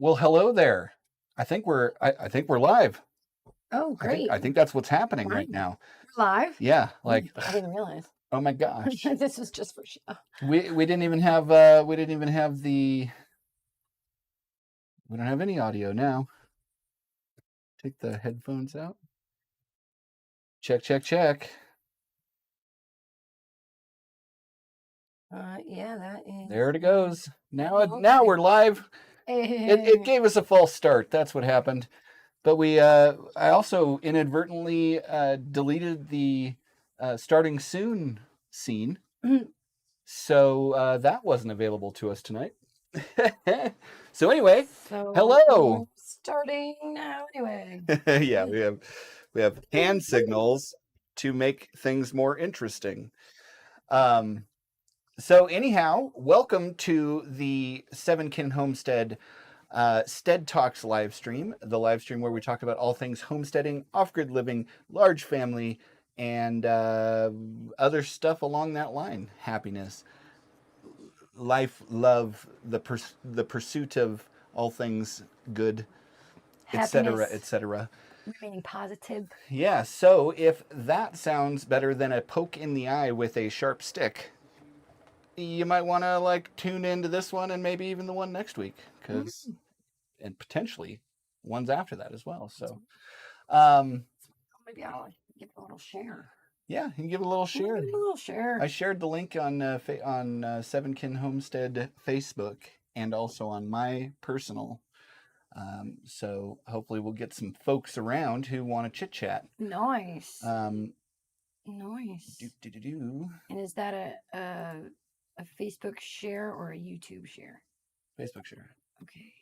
Well, hello there. I think we're live. Oh, great. I think that's what's happening right Fine. now. We're live? Yeah, Oh, like I didn't realize. oh my gosh. This was just for show. We didn't even have the we don't have any audio now. Take the headphones out. Check, check, check. Yeah, that is. There it goes. Now okay. now we're live. It Hey. gave us a false start. That's what happened. But I also inadvertently deleted the starting soon scene. So that wasn't available to us tonight. So anyway, So hello. starting now anyway. Yeah, we have hand signals to make things more interesting. So anyhow, welcome to the Kin Homestead sTEaD TALKS Livestream, the live stream where we talk about all things homesteading, off-grid living, large family, and other stuff along that line. Happiness, life, love, the pursuit of all things good, etc., etc. Remaining positive. Yeah, so if that sounds better than a poke in the eye with a sharp stick, you might want to like tune into this one and maybe even the one next week, because and potentially ones after that as well. So maybe I'll give it a little share. Yeah, you can give it a little share. Give it a little share. I shared the link on Kin Homestead Facebook and also on my personal. So hopefully we'll get some folks around who want to chit chat. Nice. Nice. And is that a Facebook share or a YouTube share? Facebook share. Okay.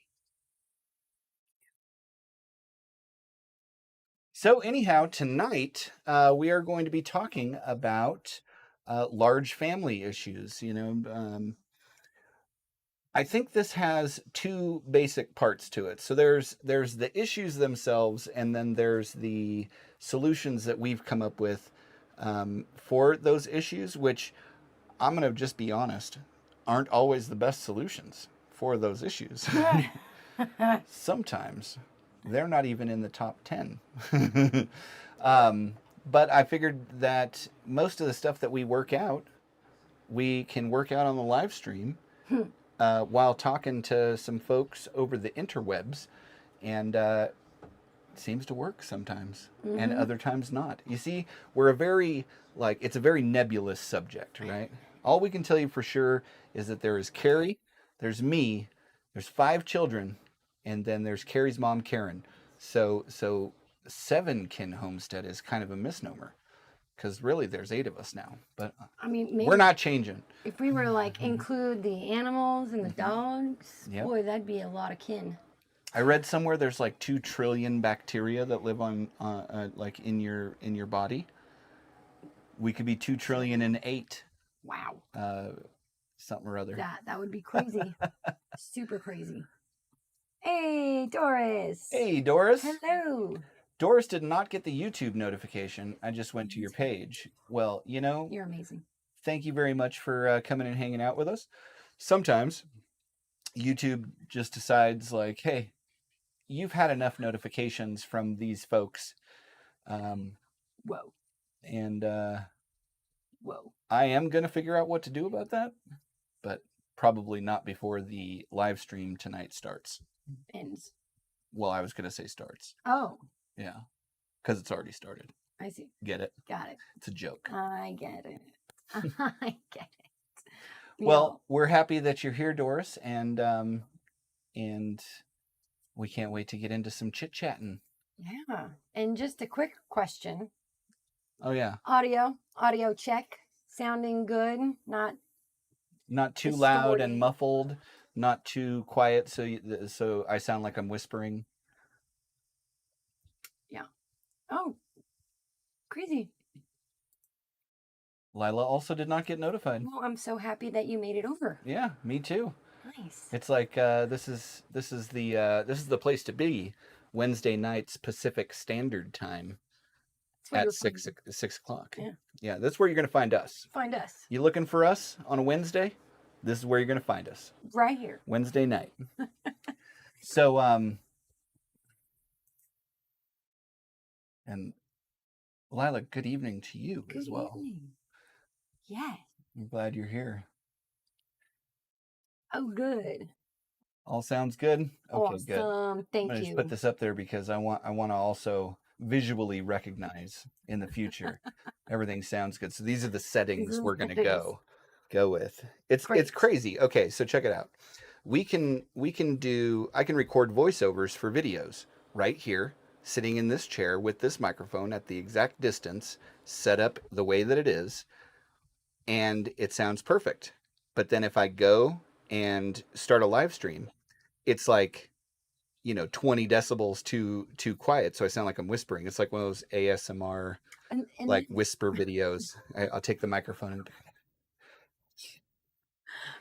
So anyhow, tonight we are going to be talking about large family issues. I think this has two basic parts to it. So there's the issues themselves, and then there's the solutions that we've come up with for those issues, which I'm going to just be honest, aren't always the best solutions for those issues. Sometimes they're not even in the top 10. But I figured that most of the stuff that we work out, we can work out on the live stream while talking to some folks over the interwebs, and it seems to work sometimes, and other times not. You see, we're it's a very nebulous subject, right? All we can tell you for sure is that there is Carrie, there's me, there's 5 children, and then there's Carrie's mom, Karen. So 7 Kin Homestead is kind of a misnomer, because really there's 8 of us now. But I mean, maybe we're not changing. If we were to like include the animals and the dogs, boy, that'd be a lot of kin. I read somewhere there's like 2 trillion bacteria that live on like in your body. We could be 2 trillion and 8. Wow. Something or other. That would be crazy. Super crazy. Hey, Doris. Hey, Doris. Hello. Doris did not get the YouTube notification. I just went to your page. Well, you're amazing. Thank you very much for coming and hanging out with us. Sometimes YouTube just decides like, hey, you've had enough notifications from these folks. Whoa. And whoa. I am going to figure out what to do about that, but probably not before the live stream tonight starts. Ends. Well, I was going to say starts. Oh. Yeah, because it's already started. I see. Get it? Got it. It's a joke. I get it. I get it. Well, we're happy that you're here, Doris, and we can't wait to get into some chit-chatting. Yeah, and just a quick question. Oh, yeah. Audio check. Sounding good, not too loud and muffled, not too quiet, so I sound like I'm whispering. Yeah. Oh, crazy. Lila also did not get notified. Well, I'm so happy that you made it over. Yeah, me too. Nice. It's like this is the place to be. Wednesday nights Pacific Standard Time at 6 o'clock. Yeah, that's where you're gonna find us. Find us. You looking for us on a Wednesday? This is where you're gonna find us. Right here. Wednesday night. So, and Lila, good evening to you Good as well. evening. Yes. I'm glad you're here. Oh, good. All sounds good. Okay, Awesome. good. I'm Thank gonna you. just put this up there because I want to also visually recognize in the future everything sounds good. So these are the settings we're gonna go with. It's Great. crazy. Okay, so check it out. I can record voiceovers for videos right here, sitting in this chair with this microphone at the exact distance, set up the way that it is, and it sounds perfect. But then if I go and start a live stream, it's like 20 decibels too quiet, so I sound like I'm whispering. It's like one of those ASMR And like whisper videos. I'll take the microphone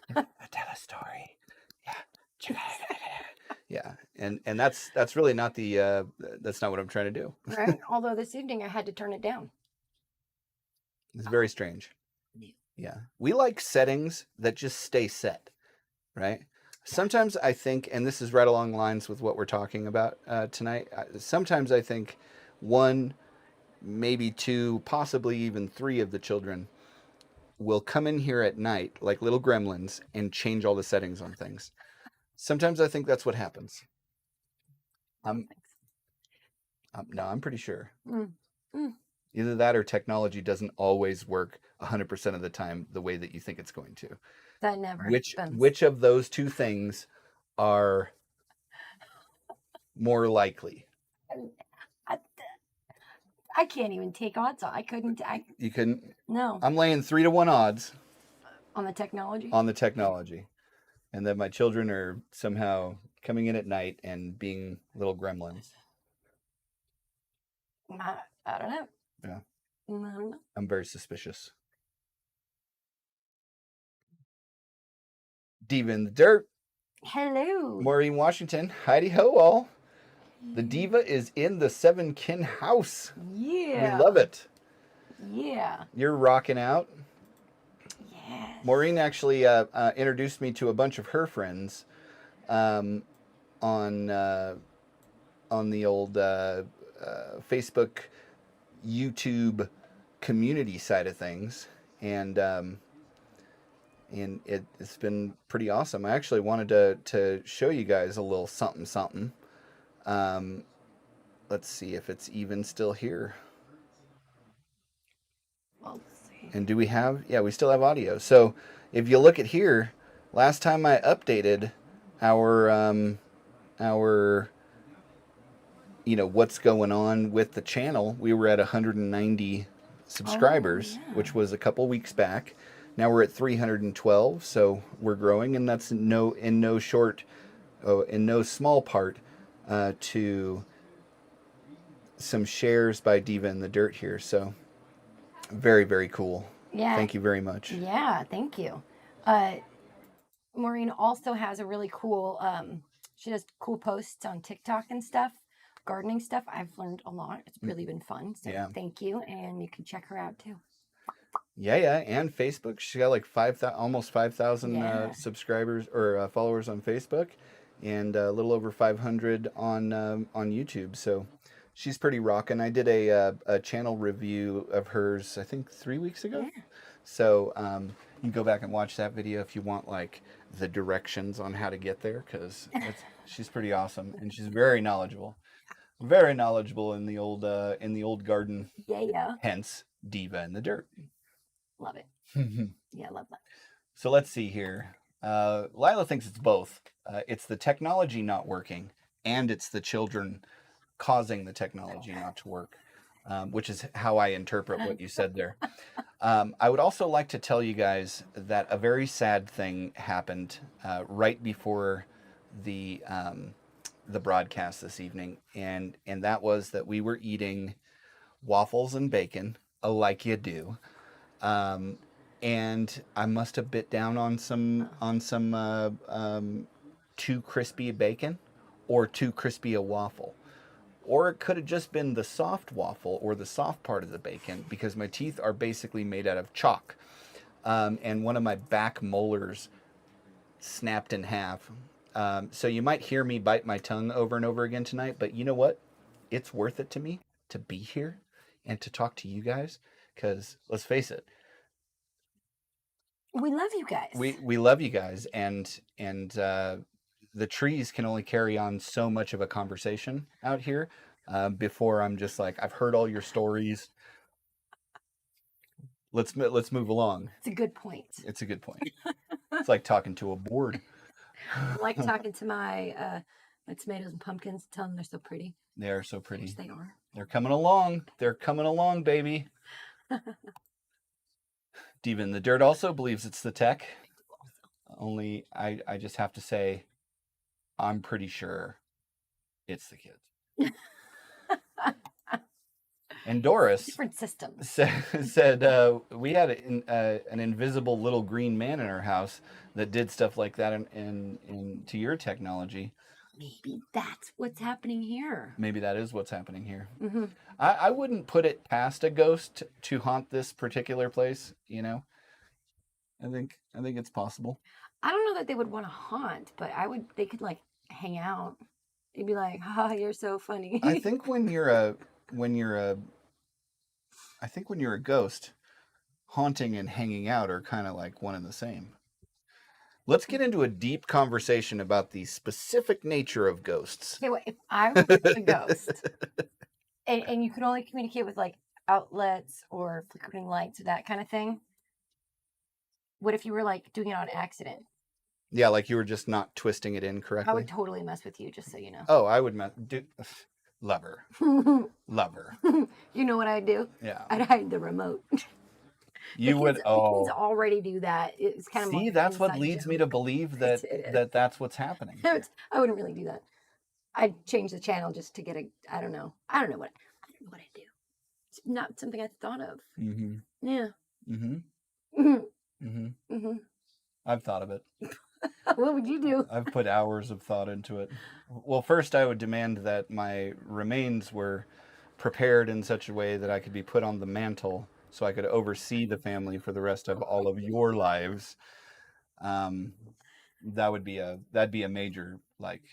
and tell a story. Yeah, and that's really not the that's not what I'm trying to do. right. Although this evening I had to turn it down. It's very strange. Yeah, we like settings that just stay set, right? Sometimes I think, and this is right along lines with what we're talking about tonight. Sometimes I think one, maybe two, possibly even three of the children will come in here at night like little gremlins and change all the settings on things. Sometimes I think that's what happens. No, I'm pretty sure. Either that or technology doesn't always work 100% of the time the way that you think it's going to. That never happens. Which of those two things are more likely? I can't even take odds. I couldn't. You couldn't? No. I'm laying 3-to-1 odds On the technology? on the technology. And that my children are somehow coming in at night and being little gremlins. I don't know. Yeah. I don't know. I'm very suspicious. Diva in the dirt. Hello. Maureen Washington. Heidi ho all. The diva is in the 7 Kin house. Yeah. We love it. Yeah. You're rocking out. Yes. Maureen actually introduced me to a bunch of her friends on the old Facebook, YouTube community side of things, and it's been pretty awesome. I actually wanted to show you guys a little something. Let's see if it's even still here. Let's see. And do we have? Yeah, we still have audio. So if you look at here, last time I updated our what's going on with the channel, we were at 190 subscribers, which was a couple weeks back. Now we're at 312, so we're growing, and that's in no small part to some shares by Diva in the Dirt here. So very, very cool. Yeah. Thank you very much. Yeah, thank you. Maureen also has a really cool, she does cool posts on TikTok and stuff, gardening stuff. I've learned a lot. It's really been fun. So thank you. And you can check her out too. Yeah, and Facebook. She's got like almost 5,000 subscribers or followers on Facebook, and a little over 500 on YouTube. So she's pretty rocking. I did a channel review of hers, I think 3 weeks ago. Yeah. So you can go back and watch that video if you want like the directions on how to get there, because she's pretty awesome and she's very knowledgeable in the old garden. Yeah. Hence Diva in the Dirt. Love it. Yeah, love that. So let's see here. Lila thinks it's both. It's the technology not working, and it's the children causing the technology not to work, which is how I interpret what you said there. I would also like to tell you guys that a very sad thing happened right before the broadcast this evening, and that was that we were eating waffles and bacon, like you do. And I must have bit down on some too crispy bacon, or too crispy a waffle, or it could have just been the soft waffle or the soft part of the bacon, because my teeth are basically made out of chalk, and one of my back molars snapped in half, So you might hear me bite my tongue over and over again tonight, but you know what? It's worth it to me to be here and to talk to you guys, because let's face it, we love you guys. We love you guys, and the trees can only carry on so much of a conversation out here before I'm just like, I've heard all your stories. Let's move along. It's a good point. It's a good point. It's like talking to a board. I like talking to my my tomatoes and pumpkins, telling them they're so pretty. They are so pretty. Yes, they are. They're coming along. They're coming along, baby. Steven the Dirt also believes it's the tech. Only I just have to say, I'm pretty sure it's the kids. And Doris different systems said we had an invisible little green man in our house that did stuff like that in to your technology. Maybe that's what's happening here. Maybe that is what's happening here. Mm-hmm. I wouldn't put it past a ghost to haunt this particular place. You know, I think it's possible. I don't know that they would want to haunt, but they could like hang out. They'd be like, "Ha, you're so funny." I think when you're a ghost, haunting and hanging out are kind of like one and the same. Let's get into a deep conversation about the specific nature of ghosts. Okay, wait, if I was a ghost and you could only communicate with like outlets or flickering lights or that kind of thing, what if you were like doing it on accident? Yeah, like you were just not twisting it in correctly. I would totally mess with you, just so you know. Oh, I would lover. Lover. You know what I'd do? Yeah. I'd hide the remote. You would. The kids already do that. It's kind of see. That's what leads me to believe that that's what's happening. I wouldn't really do that. I'd change the channel just to get a. I don't know what I'd do. It's not something I thought of. Mm-hmm. Yeah. Mm-hmm. Mm-hmm. Mm-hmm. Mm-hmm. I've thought of it. What would you do? I've put hours of thought into it. Well, first I would demand that my remains were prepared in such a way that I could be put on the mantle so I could oversee the family for the rest of all of your lives. That'd be a major like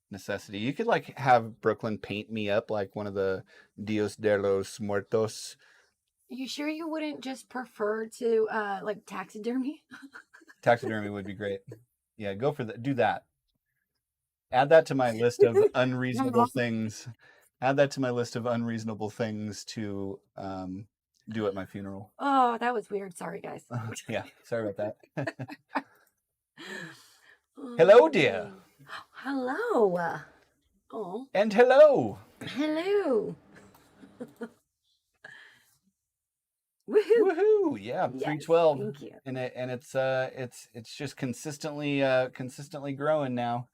necessity. You could like have Brooklyn paint me up like one of the Dios de los Muertos. Are you sure you wouldn't just prefer to like taxidermy? Taxidermy would be great. Yeah, go for that. Do that. Add that to my list of unreasonable things. Add that to my list of unreasonable things to do at my funeral. Oh, that was weird. Sorry, guys. Yeah, sorry about that. Hello, dear. Hello. Oh. And hello. Hello. Woohoo! Woohoo! Yeah, yes, 312. Thank you. And it's just consistently growing now.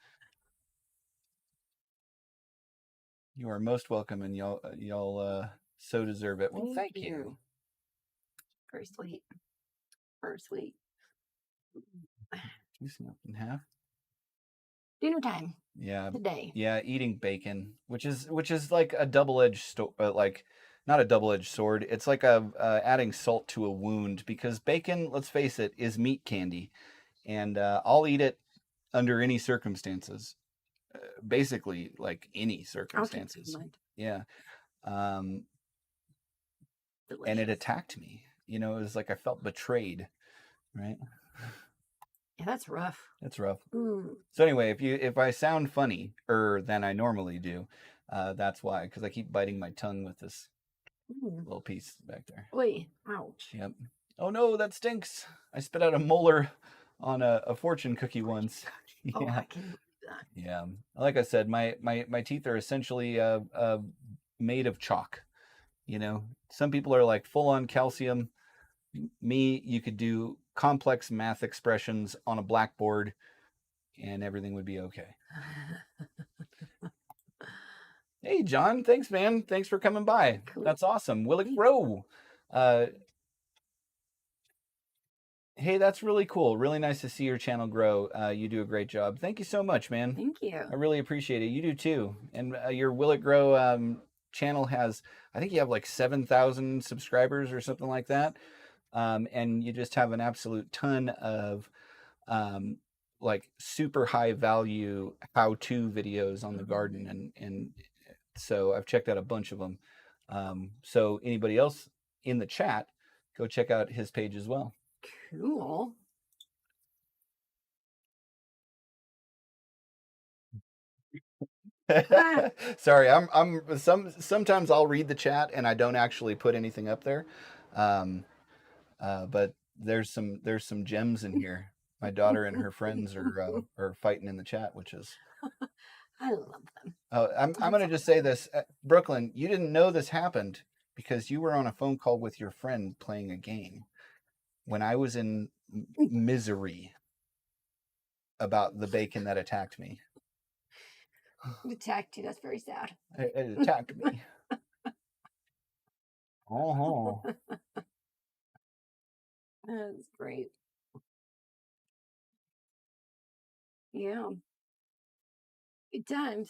You are most welcome, and y'all so deserve it. Well, thank you. Very sweet. Very sweet. You snap in half. Dinner time. Yeah. Today. Yeah, eating bacon, which is like a double-edged like not a double-edged sword. It's like adding salt to a wound, because bacon, let's face it, is meat candy, and I'll eat it under any circumstances. Basically, like any circumstances. Yeah. And it attacked me. You know, it was like I felt betrayed, right? Yeah, that's rough. That's rough. Mm. So anyway, if I sound funnier than I normally do, that's why, because I keep biting my tongue with this little piece back there. Wait, ouch. Yep. Oh no, that stinks. I spit out a molar on a fortune cookie once. Oh, yeah. I can believe that. Yeah. Like I said, my teeth are essentially made of chalk. You know, some people are like full on calcium. Me, you could do complex math expressions on a blackboard and everything would be okay. Hey, John. Thanks, man. Thanks for coming by. Cool. That's awesome. Will it grow? Hey, that's really cool. Really nice to see your channel grow. You do a great job. Thank you so much, man. Thank you. I really appreciate it. You do too. And your Will It Grow channel has, I think you have like 7,000 subscribers or something like that. And you just have an absolute ton of like super high value how-to videos on the garden, and so I've checked out a bunch of them. So anybody else in the chat, go check out his page as well. Cool. Sorry, sometimes I'll read the chat and I don't actually put anything up there. But there's some gems in here. My daughter and her friends are fighting in the chat, which is I love them. I'm going to just say this, Brooklyn, you didn't know this happened because you were on a phone call with your friend playing a game when I was in misery about the bacon that attacked me. It attacked you. That's very sad. It attacked me. Oh, That's great. Yeah. Good times.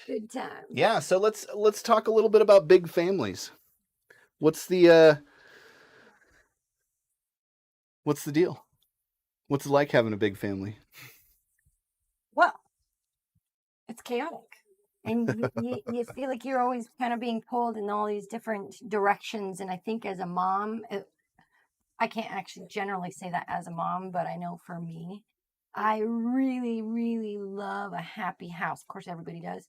Good times. Yeah, so let's talk a little bit about big families. What's the deal? What's it like having a big family? Well, it's chaotic. And you feel like you're always kind of being pulled in all these different directions. And I think as a mom, I can't actually generally say that as a mom, but I know for me, I really, really love a happy house. Of course, everybody does.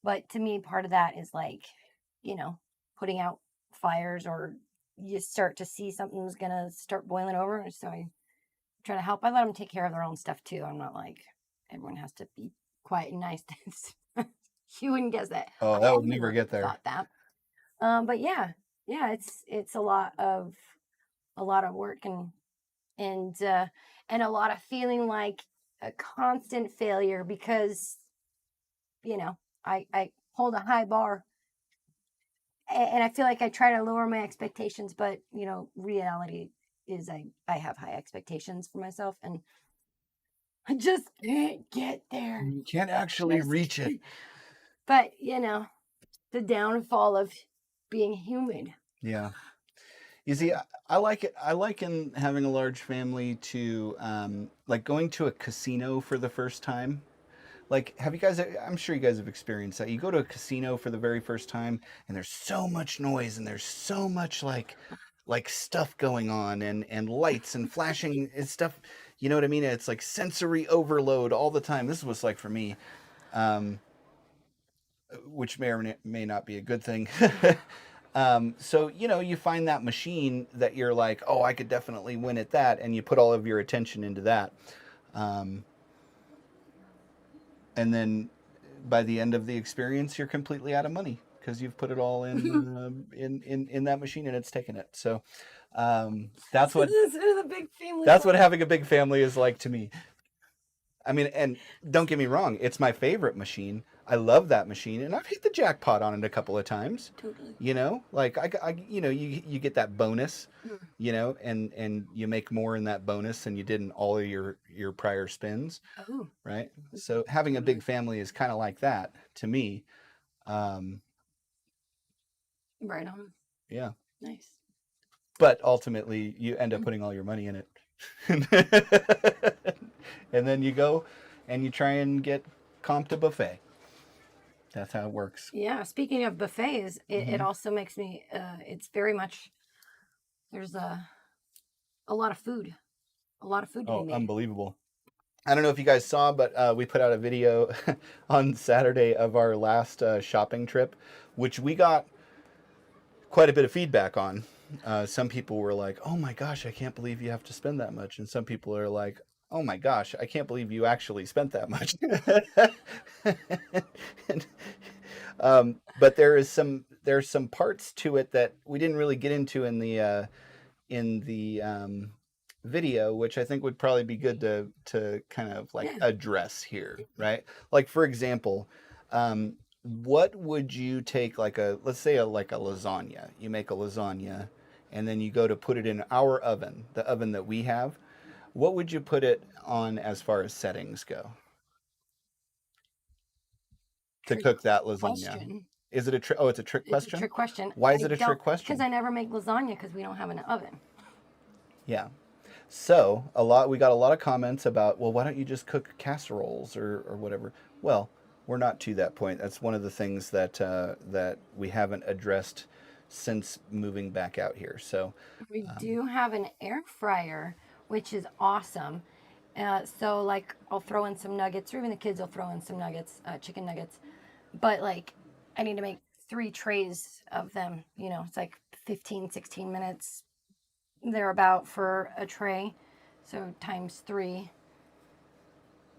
But to me, part of that is like, putting out fires, or you start to see something's going to start boiling over. So I try to help. I let them take care of their own stuff too. I'm not like, everyone has to be quiet and nice. You wouldn't guess that. Oh, that would never get there. Thought that. But yeah, it's a lot of work, and a lot of feeling like a constant failure because I hold a high bar, and I feel like I try to lower my expectations, but reality is I have high expectations for myself, and I just can't get there. You can't actually reach it. But the downfall of being human. Yeah. You see, I like it. I like in having a large family to like going to a casino for the first time. Like, have you guys? I'm sure you guys have experienced that. You go to a casino for the very first time, and there's so much noise, and there's so much like stuff going on, and lights and flashing and stuff. You know what I mean? It's like sensory overload all the time. This is what's like for me, which may or may not be a good thing. So you find that machine that you're like, oh, I could definitely win at that, and you put all of your attention into that. And then by the end of the experience, you're completely out of money because you've put it all in that machine and it's taken it. So that's what the big family. That's what having a big family is like to me. I mean, and don't get me wrong, it's my favorite machine. I love that machine, and I've hit the jackpot on it a couple of times. Totally. Like you get that bonus, and you make more in that bonus than you did in all of your prior spins. Oh. Right. So having a big family is kind of like that to me. Right on. Yeah. Nice. But ultimately, you end up putting all your money in it, and then you go and you try and get comped a buffet. That's how it works. Yeah. Speaking of buffets, it also makes me. It's very much. There's a lot of food. A lot of food. Oh, unbelievable! I don't know if you guys saw, but we put out a video on Saturday of our last shopping trip, which we got quite a bit of feedback on. Some people were like, "Oh my gosh, I can't believe you have to spend that much," and some people are like, "Oh my gosh, I can't believe you actually spent that much." But there's some parts to it that we didn't really get into in the video, which I think would probably be good to kind of like address here, right? Like for example, what would you take let's say like a lasagna? You make a lasagna, and then you go to put it in our oven, the oven that we have. What would you put it on as far as settings go to cook that lasagna? Question. Is it a trick? Oh, it's a trick question? It's a trick question. Why is it a trick question? Because I never make lasagna because we don't have an oven. Yeah. So we got a lot of comments about, well, why don't you just cook casseroles or whatever? Well, we're not to that point. That's one of the things that we haven't addressed since moving back out here. So We do have an air fryer, which is awesome. So like I'll throw in some nuggets, or even the kids will throw in some nuggets, chicken nuggets. But like I need to make 3 trays of them. It's like 15, 16 minutes thereabout for a tray. So times three,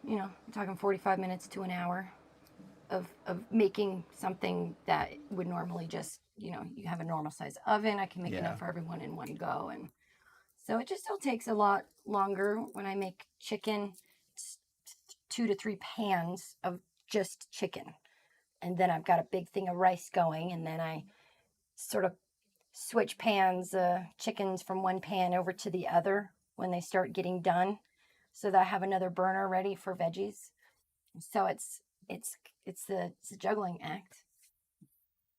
I'm talking 45 minutes to an hour of making something that would normally just, you have a normal size oven. I can make enough for everyone in one go. And so it just still takes a lot longer when I make chicken. It's 2 to 3 pans of just chicken. And then I've got a big thing of rice going. And then I sort of switch pans, chickens from one pan over to the other when they start getting done, so that I have another burner ready for veggies. So it's a juggling act.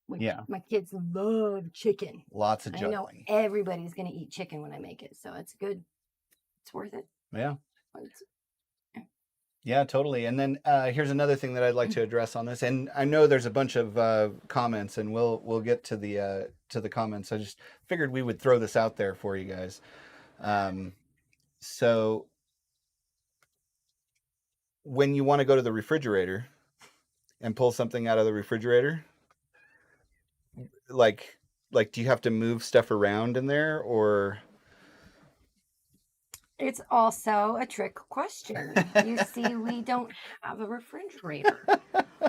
My kids love chicken. Lots of I know juggling. everybody's gonna eat chicken when I make it, so it's good. It's worth it. Yeah. Yeah, totally. And then here's another thing that I'd like to address on this. And I know there's a bunch of comments, and we'll get to the comments. I just figured we would throw this out there for you guys. So when you want to go to the refrigerator and pull something out of the refrigerator, like do you have to move stuff around in there, or? It's also a trick question. You see, we don't have a refrigerator.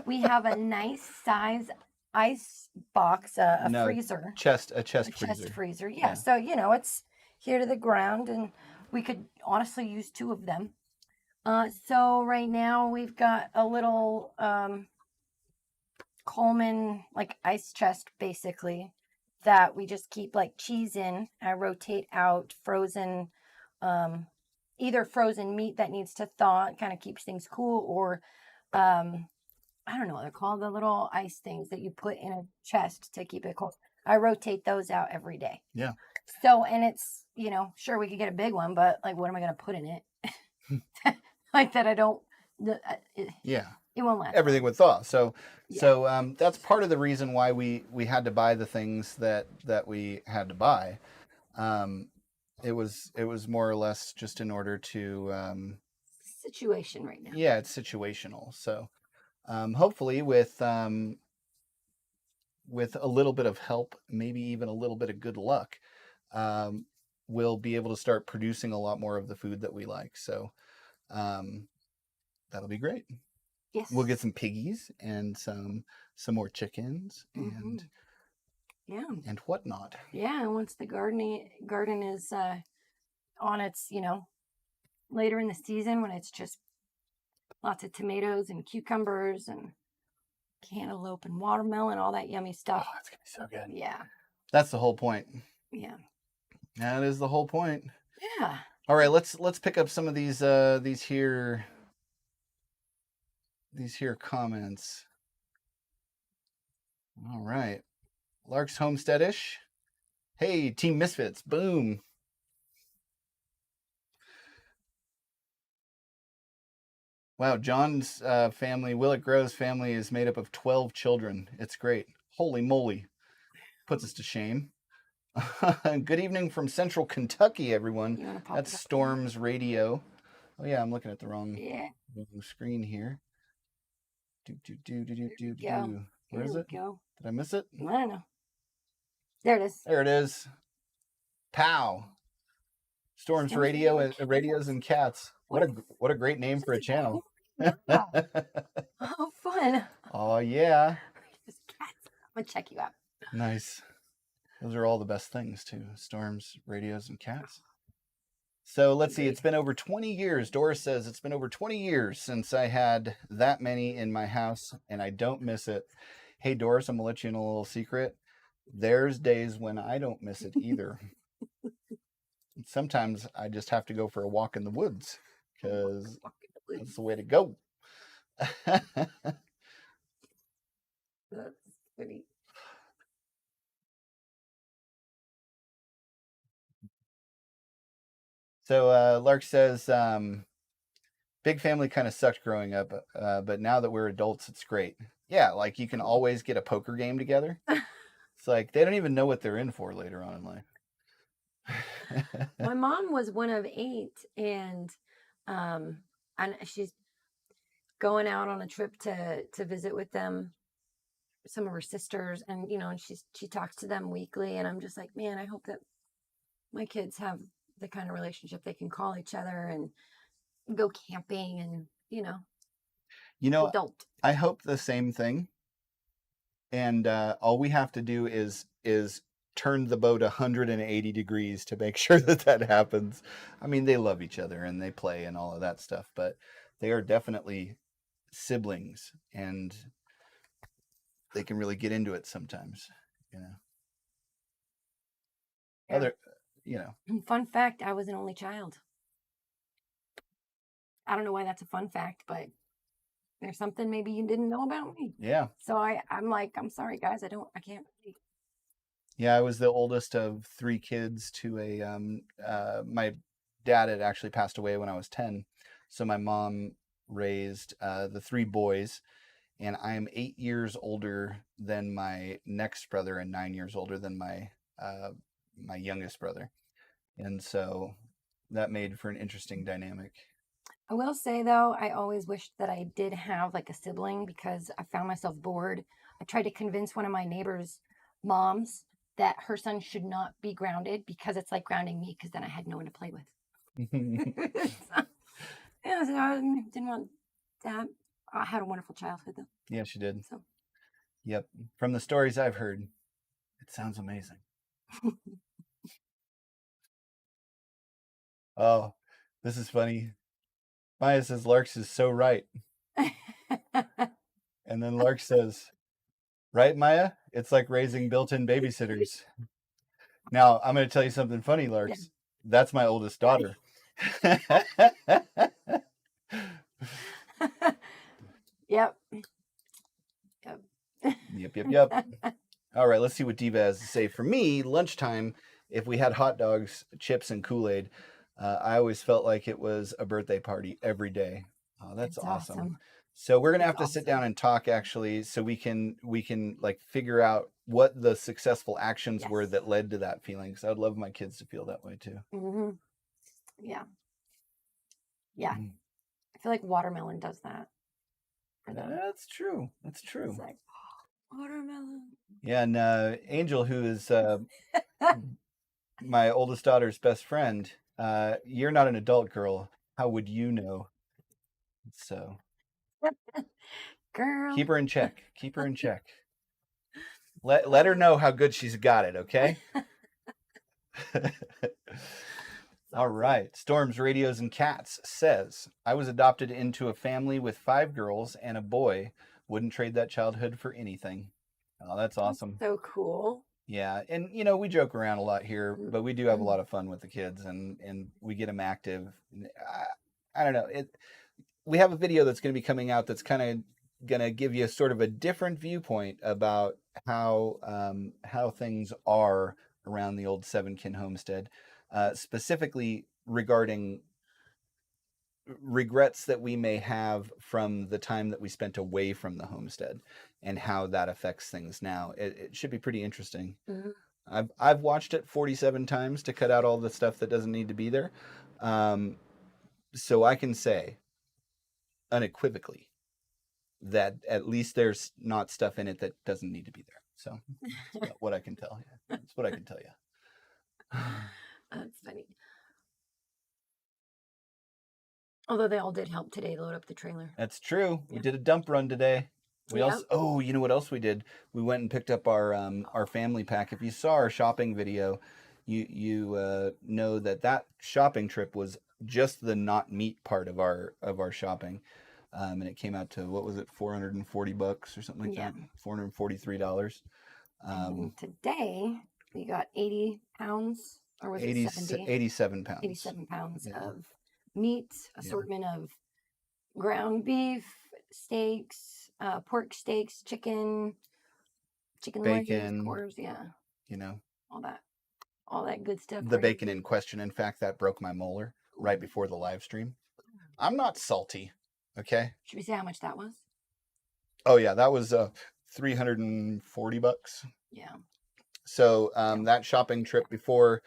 We have a nice size ice box, a freezer. A chest freezer. Yeah. So, it's here to the ground, and we could honestly use 2 of them. So right now we've got a little Coleman like ice chest basically that we just keep like cheese in. I rotate out frozen, either frozen meat that needs to thaw, it kind of keeps things cool, or I don't know what they're called, the little ice things that you put in a chest to keep it cold. I rotate those out every day. Yeah. So, and it's, sure we could get a big one, but like, what am I going to put in it? Like that I don't, yeah. It won't last. Everything would thaw. So that's part of the reason why we had to buy the things that we had to buy. It was more or less just in order to situation right now. Yeah, it's situational. So hopefully with a little bit of help, maybe even a little bit of good luck, we'll be able to start producing a lot more of the food that we like. So that'll be great. Yes. We'll get some piggies and some more chickens and and whatnot. Yeah, and once the garden is on its, later in the season when it's just lots of tomatoes and cucumbers and cantaloupe and watermelon, all that yummy stuff. Oh, it's gonna be so good. Yeah. That's the whole point. Yeah. That is the whole point. Yeah. All right, let's pick up some of these here comments. All right. Lark's Homesteadish. Hey, Team Misfits. Boom. Wow, John's family, Will It Grow's family is made up of 12 children. It's great. Holy moly. Puts us to shame. Good evening from Central Kentucky, everyone. That's Storm's Radio. Oh yeah, I'm looking at the wrong screen here. Where is it? Did I miss it? I don't know. There it is. There it is. Pow. Storm's Radio, Radios and Cats. What a great name for a channel. Oh, fun. Oh yeah. Cats. I'm gonna check you out. Nice. Those are all the best things too. Storms, radios, and cats. So let's see. It's been over 20 years. Doris says it's been over 20 years since I had that many in my house, and I don't miss it. Hey, Doris, I'm going to let you in a little secret. There's days when I don't miss it either. Sometimes I just have to go for a walk in the woods because that's the way to go. That's pretty. So Lark says, big family kind of sucked growing up, but now that we're adults, it's great. Yeah, like you can always get a poker game together. It's like they don't even know what they're in for later on in life. My mom was one of 8, and she's going out on a trip to visit with them, some of her sisters, and and she talks to them weekly, and I'm just like, man, I hope that my kids have the kind of relationship they can call each other and go camping and You know, adult. I hope the same thing. And all we have to do is turn the boat 180 degrees to make sure that that happens. I mean, they love each other and they play and all of that stuff, but they are definitely siblings, and they can really get into it sometimes. You know, Yeah. other, you know. Fun fact: I was an only child. I don't know why that's a fun fact, but there's something maybe you didn't know about me. Yeah. So I'm like, I'm sorry, guys. I can't. Yeah, I was the oldest of 3 kids to my dad had actually passed away when I was 10. So my mom raised the 3 boys, and I am 8 years older than my next brother and 9 years older than my youngest brother. And so that made for an interesting dynamic. I will say though, I always wished that I did have like a sibling because I found myself bored. I tried to convince one of my neighbors' moms that her son should not be grounded because it's like grounding me because then I had no one to play with. So, yeah, so I didn't want that. I had a wonderful childhood though. Yeah, she did. So Yep. From the stories I've heard, it sounds amazing. Oh, this is funny. Maya says Larks is so right. And then Lark says, right, Maya? It's like raising built-in babysitters. Now, I'm going to tell you something funny, Larks. Yeah. That's my oldest daughter. Yep. Yep. All right, let's see what Diva has to say. For me, lunchtime, if we had hot dogs, chips, and Kool-Aid, I always felt like it was a birthday party every day. Oh, that's awesome. So we're gonna have to sit down and talk actually, so we can like figure out what the successful actions were that led to that feeling. Because I'd love my kids to feel that way too. Mm-hmm. Yeah. Yeah. I feel like watermelon does that. That's true. That's true. It's like watermelon. Yeah, and Angel, who is my oldest daughter's best friend, you're not an adult girl. How would you know? So, girl, keep her in check. Keep her in check. Let her know how good she's got it. Okay. All right. Storms, Radios, and Cats says, I was adopted into a family with 5 girls and a boy. Wouldn't trade that childhood for anything. Oh, that's awesome. So cool. Yeah. And, we joke around a lot here, but we do have a lot of fun with the kids, and we get them active. I don't know. We have a video that's going to be coming out that's kind of going to give you sort of a different viewpoint about how things are around the old 7 Kin Homestead. Specifically regarding regrets that we may have from the time that we spent away from the homestead and how that affects things now. It should be pretty interesting. Mm-hmm. I've watched it 47 times to cut out all the stuff that doesn't need to be there. So I can say unequivocally that at least there's not stuff in it that doesn't need to be there. So that's what I can tell you. That's what I can tell you. That's funny. Although they all did help today load up the trailer. That's true. We did a dump run today. We also, you know what else we did? We went and picked up our family pack. If you saw our shopping video, you know that shopping trip was just the not meat part of our shopping. And it came out to, what was it, $440 or something like that? $443. Today we got 80 pounds, or was it 70? 87 pounds. 87 pounds of meat, assortment of ground beef, steaks, pork steaks, chicken bacon, legs, quarters, all that. all that good stuff. The bacon in question. In fact, that broke my molar right before the live stream. I'm not salty. Okay. Should we say how much that was? Oh yeah, that was $340. Yeah. So that shopping trip before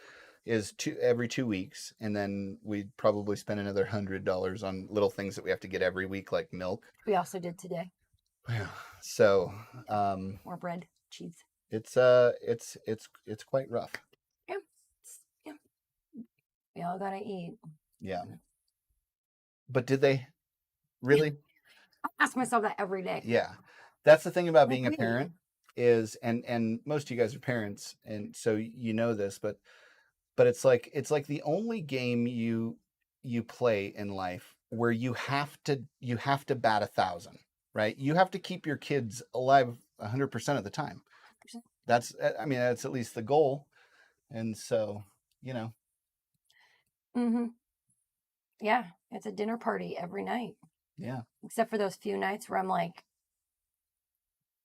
is every 2 weeks, and then we'd probably spend another $100 on little things that we have to get every week, like milk. We also did today. Yeah. So more bread, cheese. It's quite rough. Yeah. Yeah. We all gotta eat. Yeah. But did they really? I ask myself that every day. Yeah. That's the thing about being a parent is, and most of you guys are parents, and so you know this, but it's like the only game you play in life where you have to bat 1,000, right? You have to keep your kids alive 100% of the time. That's at least the goal, and so Mm-hmm. Yeah, it's a dinner party every night. Yeah. Except for those few nights where I'm like,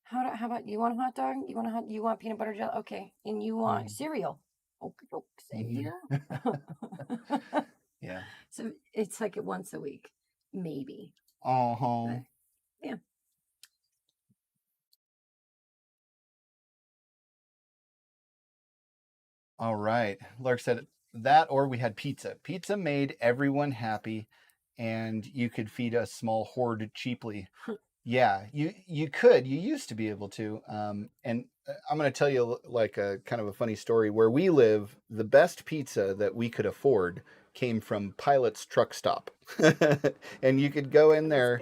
how about you want a hot dog? You want peanut butter jelly? Okay, and you want cereal? Okay, same here. Yeah. So it's like once a week, maybe. But, yeah. All right. Lark said that, or we had pizza. Pizza made everyone happy, and you could feed a small horde cheaply. Yeah, you could. You used to be able to. And I'm going to tell you like a kind of a funny story. Where we live, the best pizza that we could afford came from Pilot's Truck Stop, and you could go in there.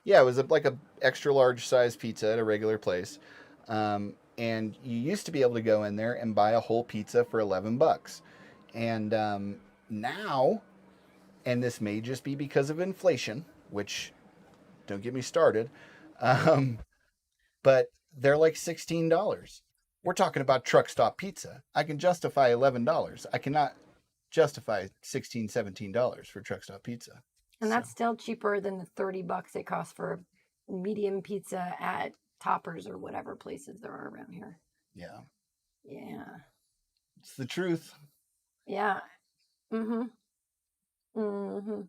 Yeah, it was like a extra large size pizza at a regular place. And you used to be able to go in there and buy a whole pizza for $11. And now, and this may just be because of inflation, which don't get me started, but they're like $16. We're talking about truck stop pizza. I can justify $11. I cannot justify $16, $17 for truck stop pizza. And that's still cheaper than the $30 it costs for medium pizza at Toppers or whatever places there are around here. Yeah. Yeah. It's the truth. Yeah. Mm-hmm. Mm-hmm.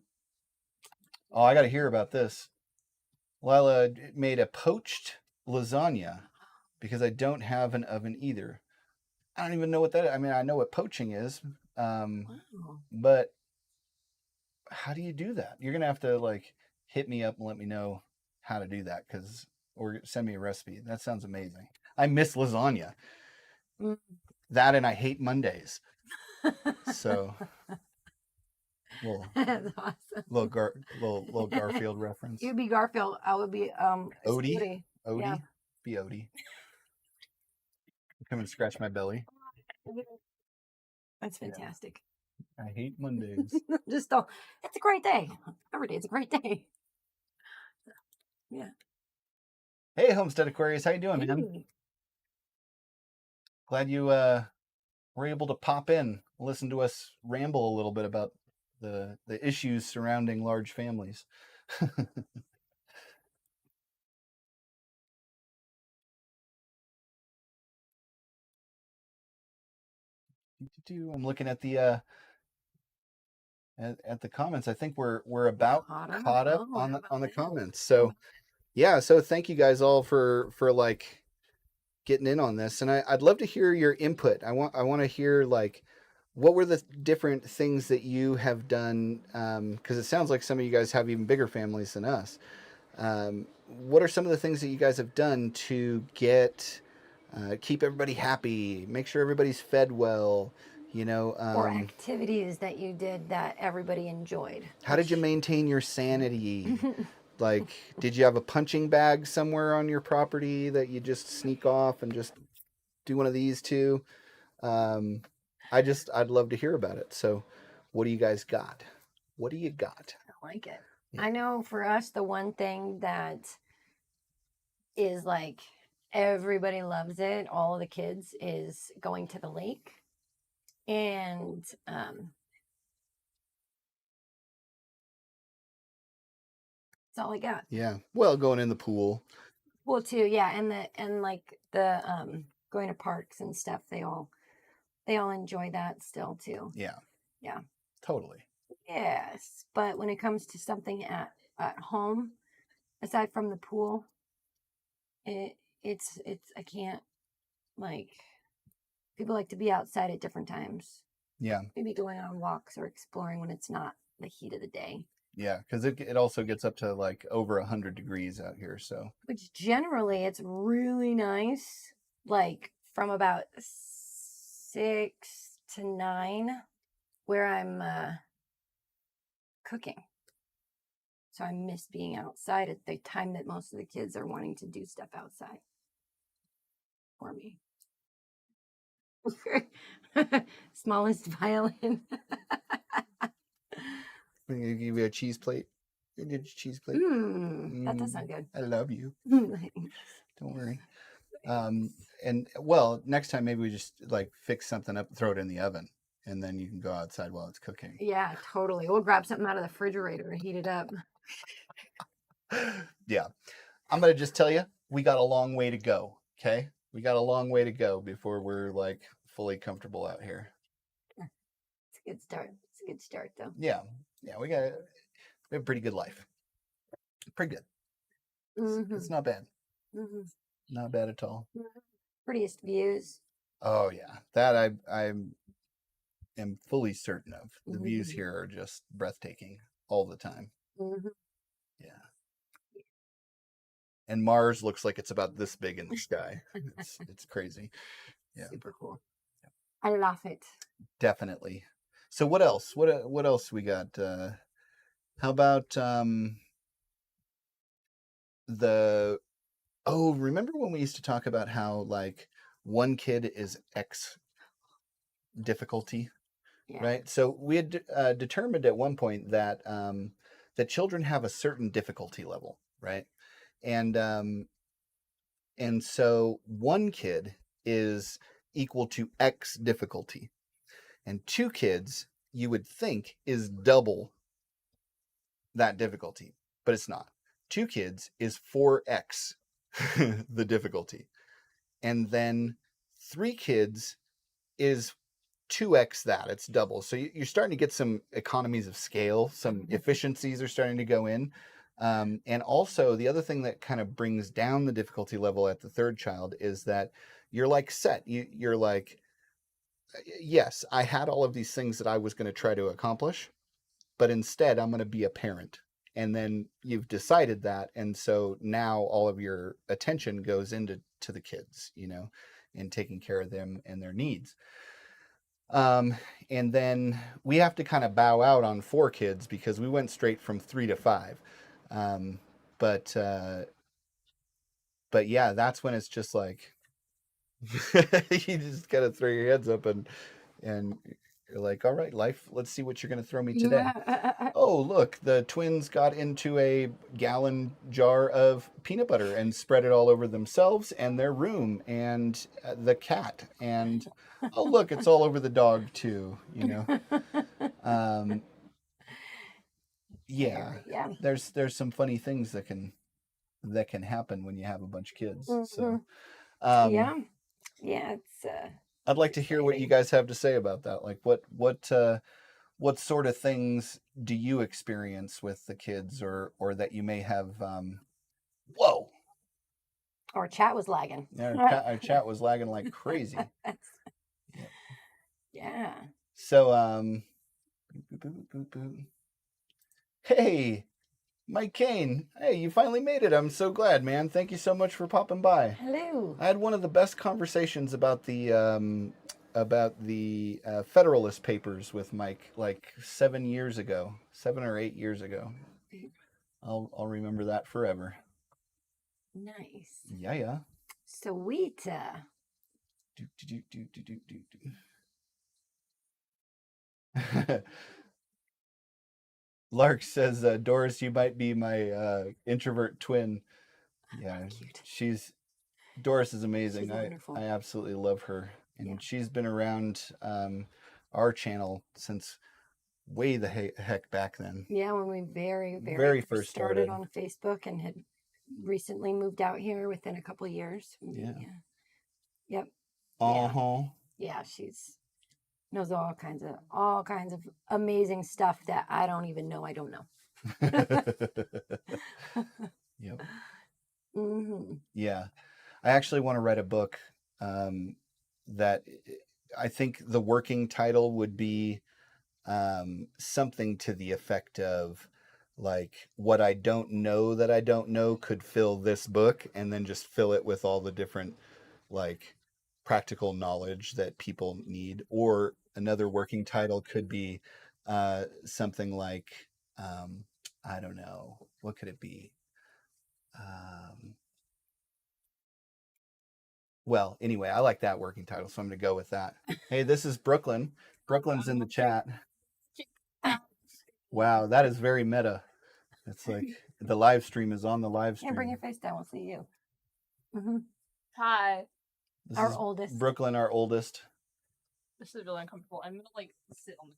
Oh, I got to hear about this. Lila made a poached lasagna because I don't have an oven either. I don't even know what that is. I mean, I know what poaching is, Wow. but how do you do that? You're going to have to like hit me up and let me know how to do that, or send me a recipe. That sounds amazing. I miss lasagna. That, and I hate Mondays. So That's awesome. Little Garfield reference. You'd be Garfield. I would be Odie. Odie. Yeah. Be Odie. Come and scratch my belly. That's fantastic. I hate Mondays. Just don't. It's a great day. Every day it's a great day. Yeah. Hey, Homestead Aquarius, how you doing, man? Glad you were able to pop in, listen to us ramble a little bit about the issues surrounding large families. I'm looking at the at the comments. I think we're about caught up on the comments. So yeah, so thank you guys all for like getting in on this, and I'd love to hear your input. I want to hear like what were the different things that you have done, because it sounds like some of you guys have even bigger families than us. What are some of the things that you guys have done to keep everybody happy, make sure everybody's fed well, or activities that you did that everybody enjoyed? How did you maintain your sanity? Like, did you have a punching bag somewhere on your property that you just sneak off and just do one of these too? I'd love to hear about it. So what do you guys got? What do you got? I like it. Yeah. I know for us, the one thing that is like everybody loves it, all of the kids, is going to the lake. And that's all I got. Yeah. Well, going in the pool. Well, too, yeah. And like the going to parks and stuff, they all they all enjoy that still too. Yeah. Yeah. Totally. Yes, but when it comes to something at home, aside from the pool, it's I can't, like, people like to be outside at different times. Yeah. Maybe going on walks or exploring when it's not the heat of the day. Yeah, because it also gets up to like over 100 degrees out here. So Which generally it's really nice, like from about 6 to 9, where I'm cooking. So I miss being outside at the time that most of the kids are wanting to do stuff outside for me. Smallest violin. I'm gonna give you a cheese plate. You did cheese plate. That does sound good. I love you. Nice. Don't worry. And well, next time maybe we just like fix something up, throw it in the oven, and then you can go outside while it's cooking. Yeah, totally. We'll grab something out of the refrigerator and heat it up. Yeah. I'm gonna just tell you, we got a long way to go. Okay, we got a long way to go before we're like fully comfortable out here. It's a good start. It's a good start, though. Yeah, we have a pretty good life. Pretty good. It's not bad. Not bad at all. Prettiest views. Oh yeah, that I am fully certain of. The views here are just breathtaking all the time. Yeah. And Mars looks like it's about this big in the sky. It's crazy. Yeah. Super cool. I love it. Definitely. So what else? What else we got? How about remember when we used to talk about how like one kid is X difficulty, Yeah. right? So we had determined at one point that that children have a certain difficulty level, right? And so one kid is equal to X difficulty, and two kids you would think is double that difficulty, but it's not. Two kids is 4X the difficulty, and then three kids is 2X that. It's double. So you're starting to get some economies of scale, some efficiencies are starting to go in. And also the other thing that kind of brings down the difficulty level at the third child is that you're like set. You're like, yes, I had all of these things that I was going to try to accomplish, but instead I'm going to be a parent. And then you've decided that. And so now all of your attention goes into the kids, and taking care of them and their needs. And then we have to kind of bow out on 4 kids because we went straight from 3 to 5. But yeah, that's when it's just like, you just gotta throw your heads up and you're like, all right, life, let's see what you're gonna throw me today. Oh, look, the twins got into a gallon jar of peanut butter and spread it all over themselves and their room and the cat. And oh, look, it's all over the dog too, yeah. There's some funny things that can happen when you have a bunch of kids. So yeah, it's I'd like to hear what you guys have to say about that. Like what sort of things do you experience with the kids or that you may have whoa. Our chat was lagging. Yeah, our chat was lagging like crazy. Yeah. So hey, Mike Kane. Hey, you finally made it. I'm so glad, man. Thank you so much for popping by. Hello. I had one of the best conversations about the Federalist Papers with Mike like 7 years ago, 7 or 8 years ago. I'll remember that forever. Nice. Yeah. Sweet. Lark says, Doris, you might be my introvert twin. Yeah, cute. Doris is amazing. She's wonderful. I absolutely love her. And she's been around our channel since way the heck back then. Yeah, when we very first started on Facebook and had recently moved out here within a couple of years. Yeah. Yep. Uh-huh. Yeah, she's knows all kinds of amazing stuff that I don't even know I don't know. Yep. Hmm. Yeah. I actually want to write a book that I think the working title would be something to the effect of like what I don't know that I don't know could fill this book, and then just fill it with all the different like practical knowledge that people need. Or another working title could be something like I don't know, what could it be? Well, anyway, I like that working title, so I'm going to go with that. Hey, this is Brooklyn. Brooklyn's in the chat. Wow, that is very meta. It's like the live stream is on the live Yeah, bring stream. your face down. We'll see you. Hmm. Hi. This Our is oldest. Brooklyn, our oldest. This is really uncomfortable. I'm gonna like sit on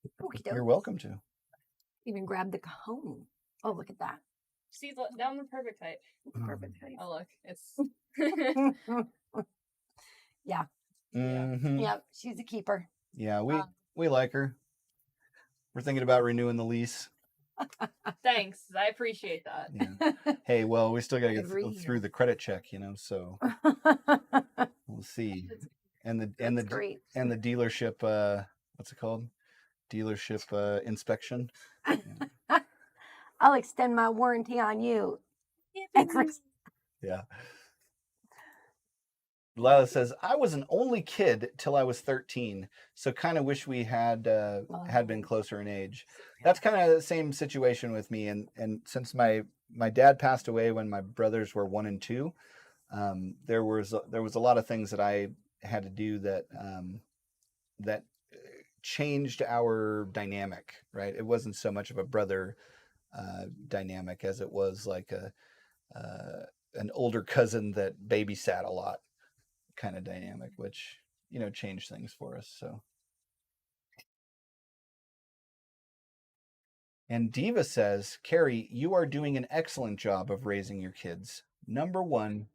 the. You're welcome to. Even grab the cajon. Oh, look at that. See, look, down the perfect height. Perfect height. Oh, look, it's. Yeah. Mm-hmm. Yeah, she's a keeper. Yeah, we like her. We're thinking about renewing the lease. Thanks, I appreciate that. Yeah. Hey, well, we still got to get Every through the credit check, you know. So we'll see. And the great. and the dealership. What's it called? Dealership inspection. I'll extend my warranty on you. Yeah. Lila says, I was an only kid till I was 13, so kind of wish we had been closer in age. That's kind of the same situation with me, and since my dad passed away when my brothers were 1 and 2, there was a lot of things that I had to do that changed our dynamic. Right, it wasn't so much of a brother dynamic as it was like an older cousin that babysat a lot kind of dynamic, which, you know, changed things for us. So, and Diva says, Carrie, you are doing an excellent job of raising your kids. Number one,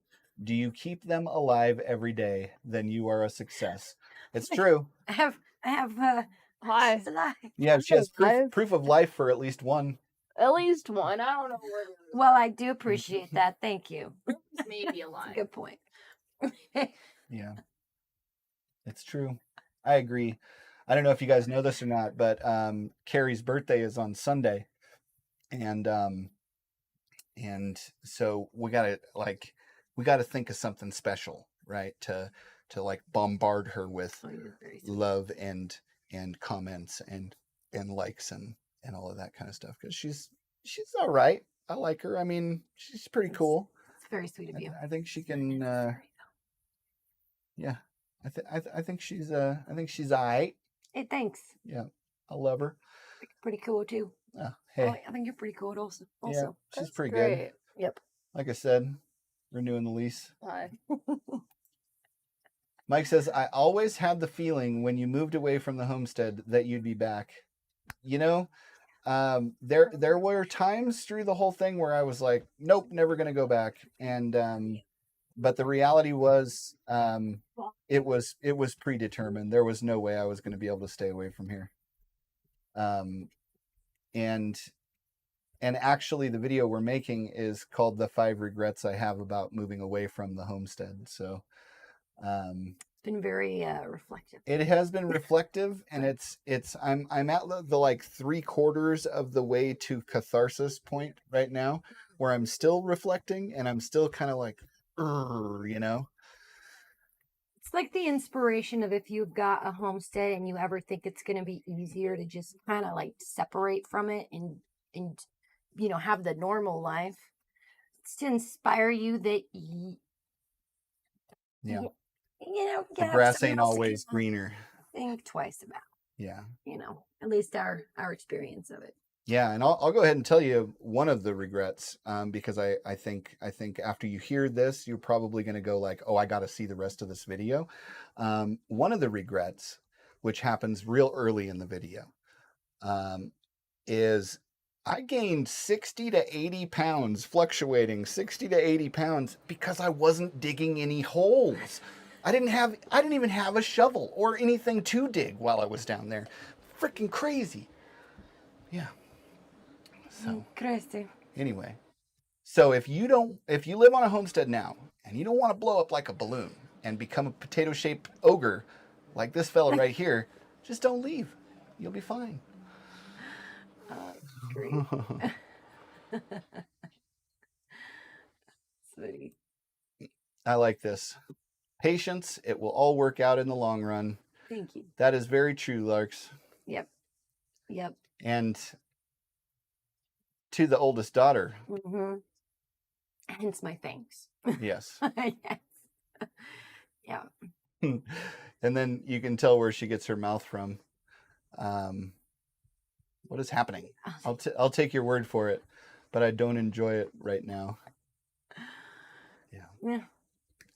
do you keep them alive every day? Then you are a success. It's true. I have Hi. she's alive. Yeah, she has proof of life for at least one. At least one. I don't know where. Well, I do appreciate that. Thank you. Maybe alive. Good point. Yeah, it's true. I agree. I don't know if you guys know this or not, but Carrie's birthday is on Sunday, and so we gotta think of something special, right? To like bombard her with love and comments and likes and all of that kind of stuff, because she's all right. I like her. I mean, she's pretty cool. It's very sweet of you. I think she can. Yeah, I think she's all right. Hey, thanks. Yeah, I love her. Pretty cool too. Hey, I think you're pretty cool also. yeah, she's pretty Great. good. Yep. Like I said, renewing the lease. Hi. Mike says, I always had the feeling when you moved away from the homestead that you'd be back. You know, there were times through the whole thing where I was like, nope, never going to go back. And but the reality was, it was predetermined. There was no way I was going to be able to stay away from here. And actually the video we're making is called The 5 Regrets I Have About Moving Away from the Homestead. So It's been very reflective. it has been reflective, and I'm at the like 3/4 of the way to catharsis point right now, where I'm still reflecting and I'm still kind of like, you know. It's like the inspiration of if you've got a homestead and you ever think it's going to be easier to just kind of like separate from it and you know, have the normal life. It's to inspire you that you know, The grass ain't always greener. Think twice about. Yeah. You know, at least our experience of it. Yeah, and I'll go ahead and tell you one of the regrets, because I think after you hear this, you're probably going to go like, oh, I got to see the rest of this video. One of the regrets, which happens real early in the video, is I gained 60 to 80 pounds, fluctuating 60 to 80 pounds, because I wasn't digging any holes. I didn't even have a shovel or anything to dig while I was down there. Freaking crazy. Yeah. So Crazy. anyway, so if you live on a homestead now and you don't want to blow up like a balloon and become a potato-shaped ogre like this fella right here, just don't leave. You'll be fine. Great. Sweet. I like this. Patience, it will all work out in the long run. Thank you. That is very true, Larks. Yep. Yep. And to the oldest daughter, Mm-hmm. Hence my thanks. yes. Yes. Yeah. And then you can tell where she gets her mouth from. What is happening? I'll take your word for it, but I don't enjoy it right now. Yeah. Yeah.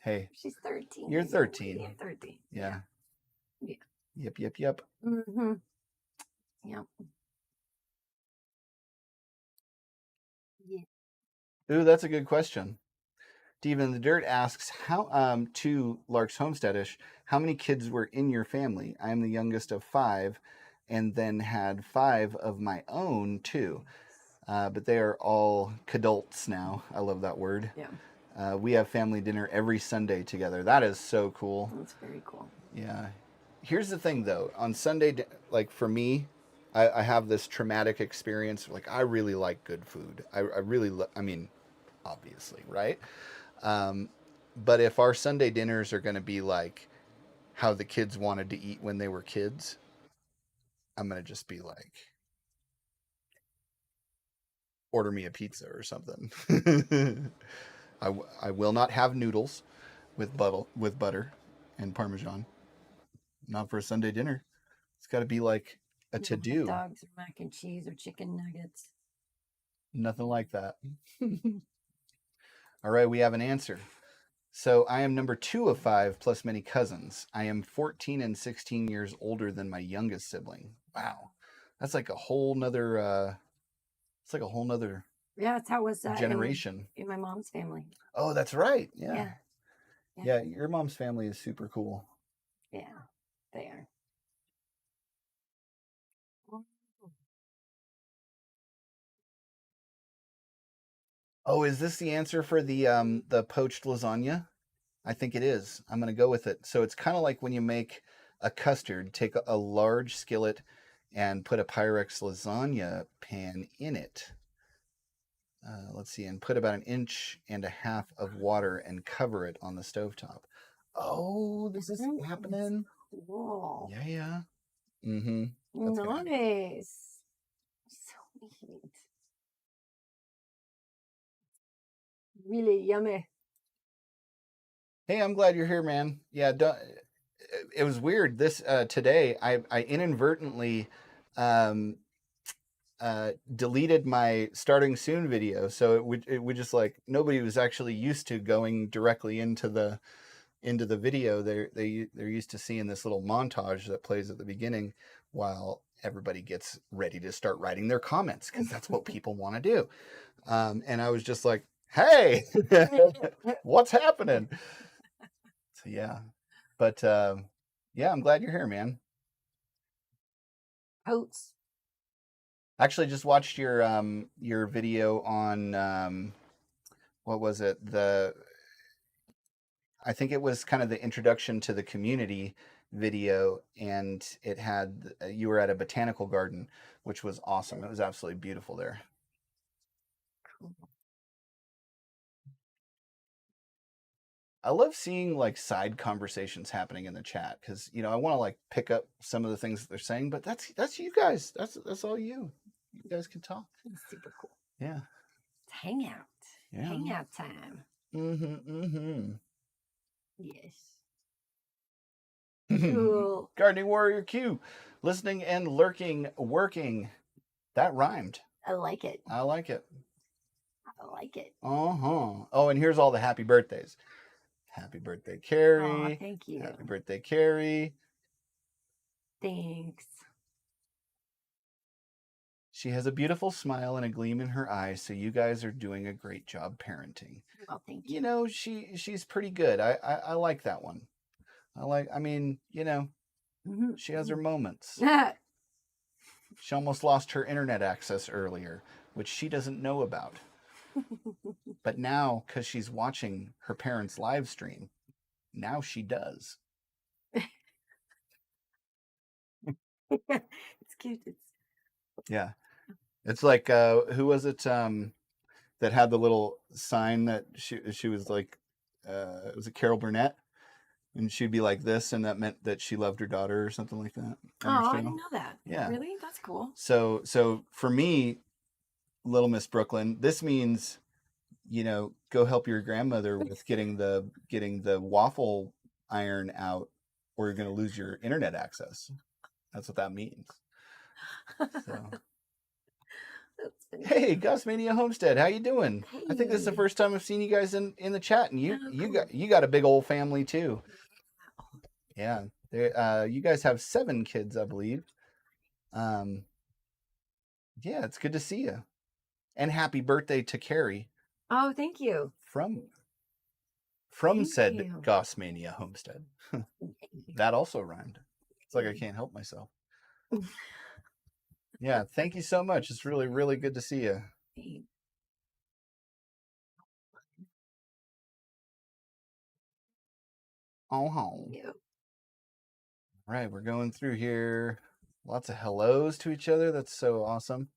Hey, She's 13. you're 13. Yeah, 13. Yeah. Yeah. Yep. Mm-hmm. Yep. Yeah. Ooh, that's a good question. Steven the Dirt asks, how to Lark's Homesteadish, how many kids were in your family? I am the youngest of 5 and then had 5 of my own too. But they are all kadults now. I love that word. Yeah. We have family dinner every Sunday together. That is so cool. That's very cool. Yeah. Here's the thing though. On Sunday, like for me, I have this traumatic experience. Like I really like good food. I really, I mean, obviously, right? But if our Sunday dinners are going to be like how the kids wanted to eat when they were kids, I'm going to just be like, order me a pizza or something. I will not have noodles with butter and Parmesan. Not for a Sunday dinner. It's got to be like a to-do. Hot dogs or mac and cheese or chicken nuggets. Nothing like that. All right, we have an answer. So I am number 2 of 5 plus many cousins. I am 14 and 16 years older than my youngest sibling. Wow. That's like a whole nother Yeah, that's how it was generation. in my mom's family. Oh, that's right. Yeah. Yeah. Yeah, your mom's family is super cool. Yeah, they are. Oh, is this the answer for the poached lasagna? I think it is. I'm going to go with it. So it's kind of like when you make a custard, take a large skillet and put a Pyrex lasagna pan in it. Let's see, and put about 1.5 inches of water and cover it on the stovetop. Oh, this is happening. Cool. Yeah. Mm-hmm. Nice. Sweet. Really yummy. Hey, I'm glad you're here, man. Yeah, it was weird. This today, I inadvertently deleted my starting soon video, so it would just like nobody was actually used to going directly into the video. They're used to seeing this little montage that plays at the beginning while everybody gets ready to start writing their comments because that's what people want to do. And I was just like, hey, what's happening? So yeah, but yeah, I'm glad you're here, man. Oats. Actually, just watched your video on what was it? I think it was kind of the introduction to the community video, and it had you were at a botanical garden, which was awesome. It was absolutely beautiful there. Cool. I love seeing like side conversations happening in the chat because I want to like pick up some of the things that they're saying, but that's you guys. That's all you. You guys can talk. It's super cool. Yeah. It's hangout. Yeah. Hangout time. Mm-hmm. Yes. Cool. Gardening Warrior Q, listening and lurking, working. That rhymed. I like it. I like it. I like it. Uh-huh. Oh, and here's all the happy birthdays. Happy birthday, Carrie. Oh, thank you. Happy birthday, Carrie. Thanks. She has a beautiful smile and a gleam in her eyes, so you guys are doing a great job parenting. Well, thank you. She's pretty good. I like that one. I mean, you know, Mhm. she has her moments. She almost lost her internet access earlier, which she doesn't know about. But now, because she's watching her parents' live stream, now she does. It's cute. It's Yeah. It's like who was it that had the little sign that she was like was it Carol Burnett? And she'd be like this, and that meant that she loved her daughter or something like that. oh, I didn't know that. Yeah. Really? That's cool. So for me, Little Miss Brooklyn, this means, you know, go help your grandmother with getting the waffle iron out, or you're going to lose your internet access. That's what that means. So, That's been hey, Gosmania Homestead, how you doing? I think this is the Hey. first time I've seen you guys in the chat, and Oh, cool. you got a big old family too. Yeah, you guys have 7 kids, I believe. Yeah, it's good to see you, and happy birthday to Carrie Oh, thank you. from Thank said you. Gosmania Homestead. That also rhymed. It's like I can't help myself. Yeah, thank you so much. It's really, really good to see you. Oh, Yeah. right, we're going through here. Lots of hellos to each other. That's so awesome.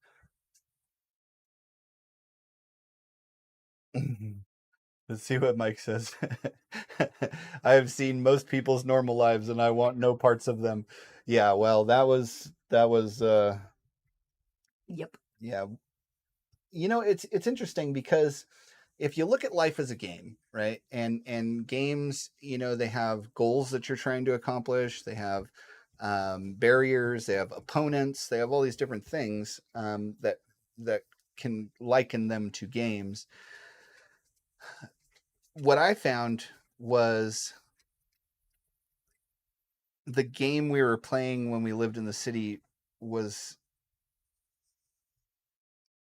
Let's see what Mike says. I have seen most people's normal lives and I want no parts of them. Yeah, well, that was Yep. yeah. You know, it's interesting because if you look at life as a game, right? And games, you know, they have goals that you're trying to accomplish. They have barriers. They have opponents. They have all these different things that can liken them to games. What I found was the game we were playing when we lived in the city was,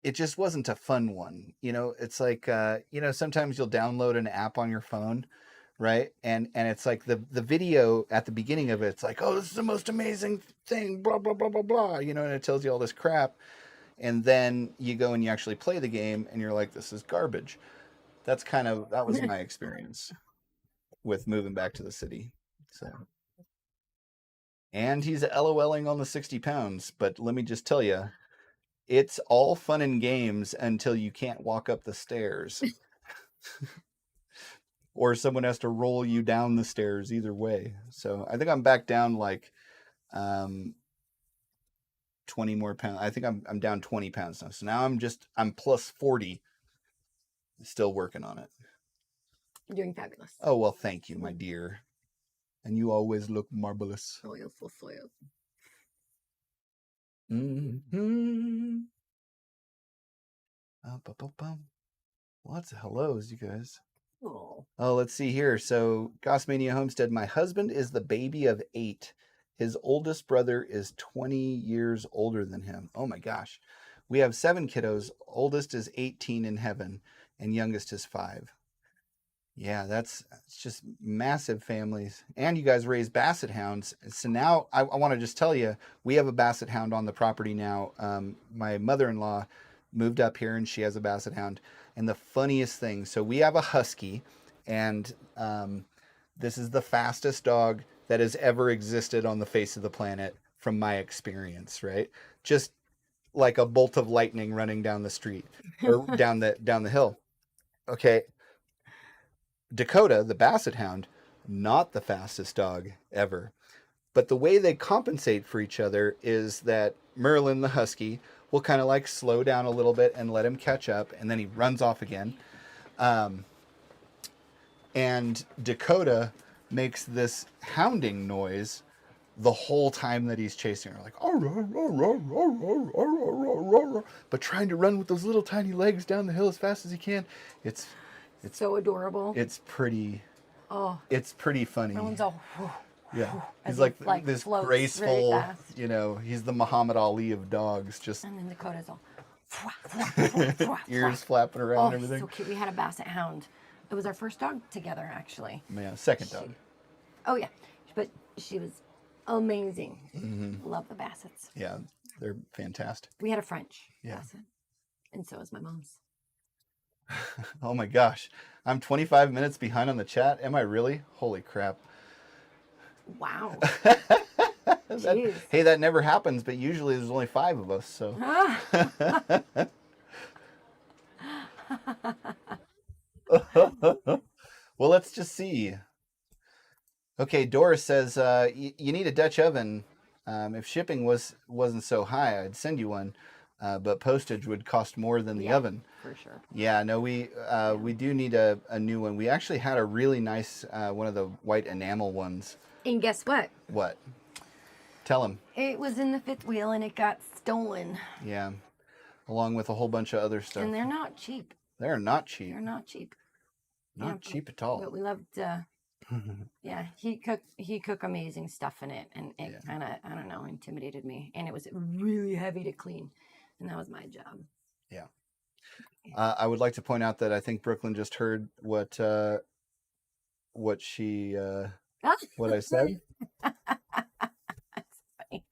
it just wasn't a fun one. You know, it's like you know, sometimes you'll download an app on your phone, right? And it's like the video at the beginning of it, it's like, oh, this is the most amazing thing, blah blah blah blah blah, you know, and it tells you all this crap, and then you go and you actually play the game and you're like, this is garbage. That was my experience with moving back to the city. So, and he's LOLing on the 60 pounds, but let me just tell you, it's all fun and games until you can't walk up the stairs. Or someone has to roll you down the stairs, either way. So I think I'm back down like 20 more pounds. I think I'm down 20 pounds now. So now I'm plus 40, still working on it. You're doing fabulous. Oh, well, thank you, my dear. And you always look marvelous. Oh, you're so soiled. Mm-hmm. Lots of hellos, you guys. Oh. Oh, let's see here. So, Gosmania Homestead, my husband is the baby of 8. His oldest brother is 20 years older than him. Oh my gosh. We have 7 kiddos. Oldest is 18 in heaven, and youngest is 5. Yeah, it's just massive families. And you guys raise basset hounds. So now I want to just tell you, we have a basset hound on the property now. My mother-in-law moved up here and she has a basset hound. And the funniest thing, so we have a husky, and this is the fastest dog that has ever existed on the face of the planet from my experience, right? Just like a bolt of lightning running down the street or down the hill. Okay. Dakota, the basset hound, not the fastest dog ever. But the way they compensate for each other is that Merlin, the husky, will kind of like slow down a little bit and let him catch up, and then he runs off again. And Dakota makes this hounding noise the whole time that he's chasing her, like, but trying to run with those little tiny legs down the hill as fast as he can. It's so adorable. It's pretty. Oh, it's pretty funny. that one's all. Yeah, as he's like it, this floats graceful. really fast. You know, he's the Muhammad Ali of dogs. Just And then Dakota's all. ears flapping around and Oh, everything. so cute. We had a basset hound. It was our first dog together, actually. Yeah, second dog. Oh yeah, She was amazing. Mm-hmm. Love the Bassets. Yeah, they're fantastic. We had a French Yeah. Basset, and so is my mom's. Oh my gosh. I'm 25 minutes behind on the chat. Am I really? Holy crap. Wow. That, hey, that never happens, but usually there's only 5 of us, so. Well, let's just see. Okay, Doris says you need a Dutch oven. If shipping wasn't so high, I'd send you one, but postage would cost more than the oven. For sure. Yeah, no, we do need a new one. We actually had a really nice one of the white enamel ones. And guess what? What? Tell him. It was in the fifth wheel and it got stolen. Yeah, along with a whole bunch of other stuff. And they're not cheap. They're not cheap. They're not cheap. Not cheap at all. But we loved. Yeah, he cooked amazing stuff in it, and it kind of, I don't know, intimidated me. And it was really heavy to clean, and that was my job. Yeah. I would like to point out that I think Brooklyn just heard what she what I said. That's funny.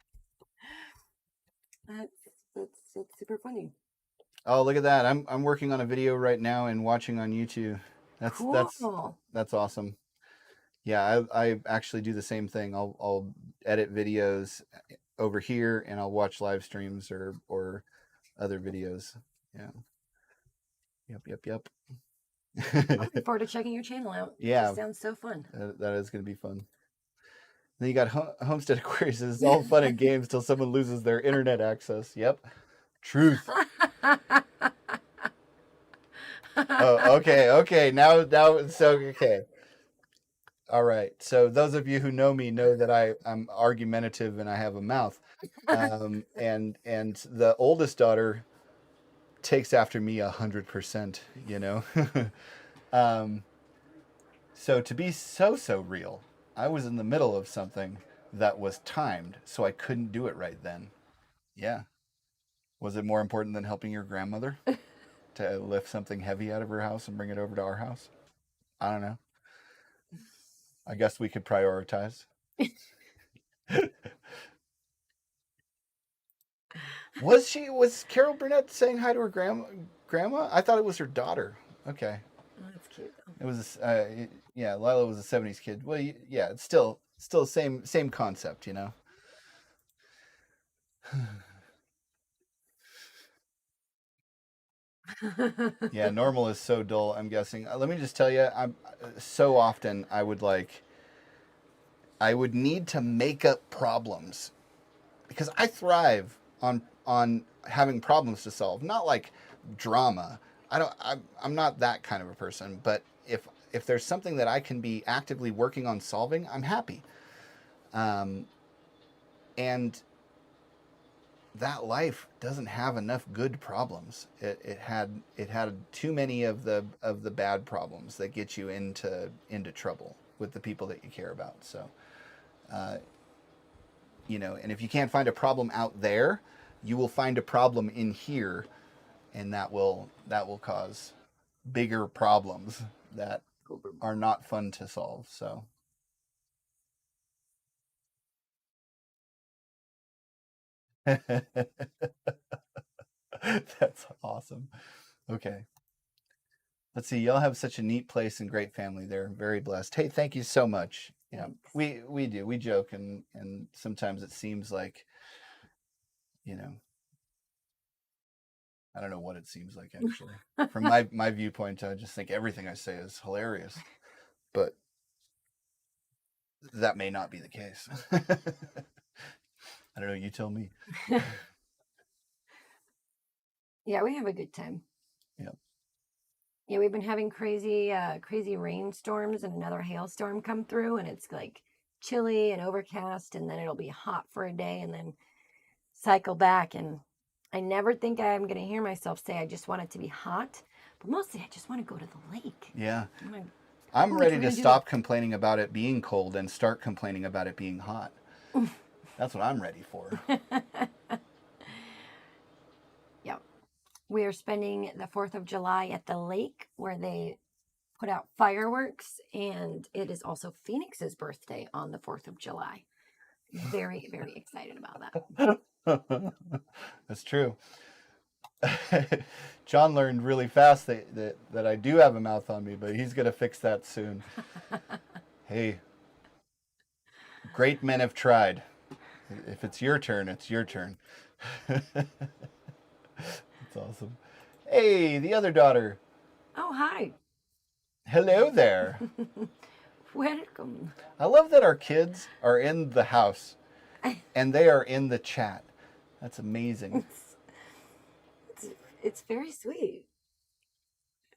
That's super funny. Oh, look at that! I'm working on a video right now and watching on YouTube. That's awesome. Yeah, I actually do the same thing. I'll edit videos over here and I'll watch live streams or other videos. Yeah. Yep. I'm looking forward to checking your channel out. Yeah. It sounds so fun. That is going to be fun. Then you got Homestead Aquarius. It's all fun and games till someone loses their internet access. Yep. Truth. Oh, okay. Now, so, okay. All right. So those of you who know me know that I'm argumentative and I have a mouth. And the oldest daughter takes after me 100%, you know? So to be so real, I was in the middle of something that was timed, so I couldn't do it right then. Yeah. Was it more important than helping your grandmother to lift something heavy out of her house and bring it over to our house? I don't know. I guess we could prioritize. Was Carol Burnett saying hi to her grandma? I thought it was her daughter. Okay. Oh, that's cute though. It was yeah, Lila was a 70s kid. Well, yeah, it's still the same concept, you know. Yeah, normal is so dull, I'm guessing. Let me just tell you, I'm so often I would need to make up problems because I thrive on having problems to solve, not like drama. I'm not that kind of a person, but if there's something that I can be actively working on solving, I'm happy. And that life doesn't have enough good problems. It had too many of the bad problems that get you into trouble with the people that you care about. So, you know, and if you can't find a problem out there, you will find a problem in here, and that will cause bigger problems that are not fun to solve. So. That's awesome. Okay. Let's see. Y'all have such a neat place and great family there. Very blessed. Hey, thank you so much. Yeah, we do. We joke and sometimes it seems like, you know, I don't know what it seems like actually. From my viewpoint, I just think everything I say is hilarious. But that may not be the case. I don't know, you tell me. Yeah, we have a good time. Yep. Yeah, we've been having crazy rainstorms and another hailstorm come through, and it's like chilly and overcast, and then it'll be hot for a day and then cycle back. And I never think I'm going to hear myself say I just want it to be hot, but mostly I just want to go to the lake. Yeah. I'm ready to stop complaining about it being cold and start complaining about it being hot. That's what I'm ready for. Yeah. We are spending the 4th of July at the lake where they put out fireworks, and it is also Phoenix's birthday on the 4th of July. Very, very excited about that. That's true. John learned really fast that I do have a mouth on me, but he's going to fix that soon. Hey, great men have tried. If it's your turn, it's your turn. That's awesome. Hey, the other daughter. Oh, hi. Hello there. Welcome. I love that our kids are in the house and they are in the chat. That's amazing. It's very sweet.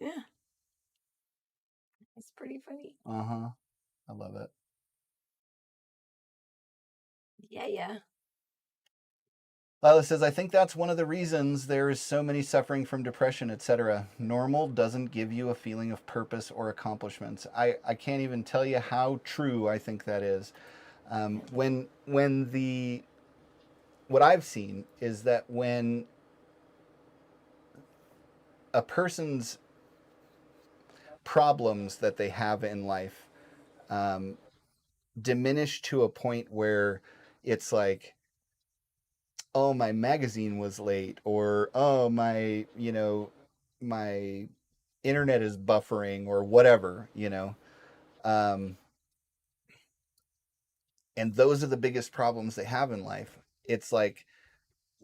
Yeah. It's pretty funny. Uh-huh. I love it. Yeah. Lila says, I think that's one of the reasons there is so many suffering from depression, etc. Normal doesn't give you a feeling of purpose or accomplishments. I can't even tell you how true I think that is. What I've seen is that when a person's problems that they have in life diminish to a point where it's like, oh, my magazine was late, or oh, my internet is buffering, or whatever, and those are the biggest problems they have in life. It's like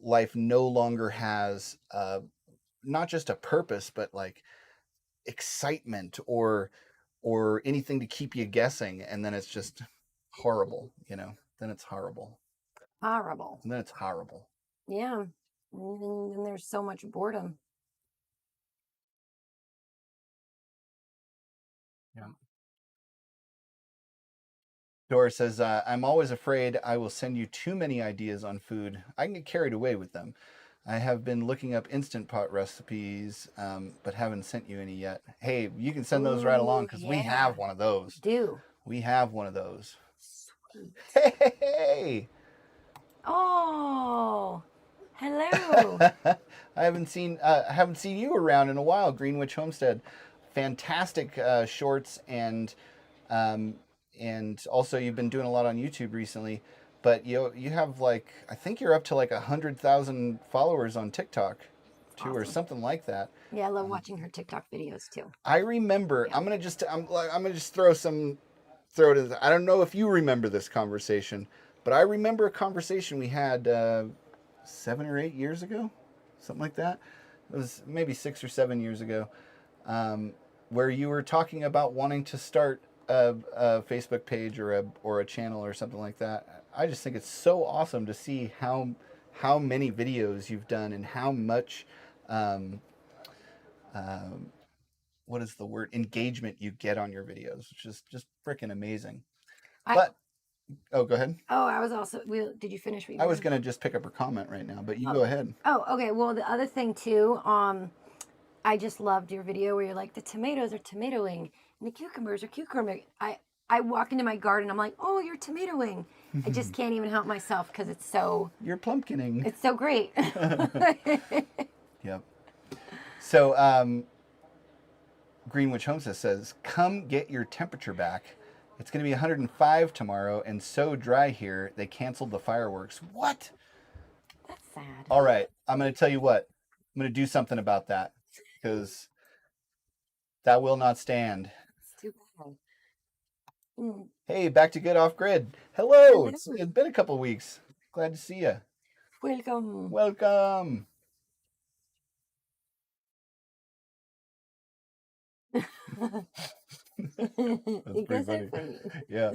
life no longer has not just a purpose, but like excitement or anything to keep you guessing, and then it's just horrible, then it's horrible. Horrible. And then it's horrible. Yeah. And then there's so much boredom. Yeah. Dora says, I'm always afraid I will send you too many ideas on food. I can get carried away with them. I have been looking up Instant Pot recipes, but haven't sent you any yet. Hey, you can send those right along, because we have one of those. Do. We have one of those. Sweet. Hey! Oh, hello. I haven't seen you around in a while. Greenwich Homestead, fantastic shorts, and also you've been doing a lot on YouTube recently. But you have, like, I think you're up to like 100,000 followers on TikTok, too, or something like that. Yeah, I love watching her TikTok videos too. I remember. Yeah. I'm gonna just throw it in. I don't know if you remember this conversation, but I remember a conversation we had 7 or 8 years ago, something like that. It was maybe 6 or 7 years ago, where you were talking about wanting to start a Facebook page or a channel or something like that. I just think it's so awesome to see how many videos you've done and how much what is the word, engagement you get on your videos, which is just freaking amazing. But oh, go ahead. Oh, I was also. Did you finish? I was going to just pick up her comment right now, but you go ahead. Oh, okay. Well, the other thing too, I just loved your video where you're like, the tomatoes are tomatoing and the cucumbers are cucumbering. I walk into my garden, I'm like, oh, you're tomatoing. I just can't even help myself because it's so. You're plumpkining. It's so great. Yep. So, Greenwich Homestead says, come get your temperature back. It's going to be 105 tomorrow and so dry here, they canceled the fireworks. What? That's sad. All right. I'm going to tell you what. I'm going to do something about that, because that will not stand. It's too bad. Hey, back to Good Off Grid. Hello. It's been a couple weeks. Glad to see you. Welcome. Welcome. That's pretty funny. Yeah.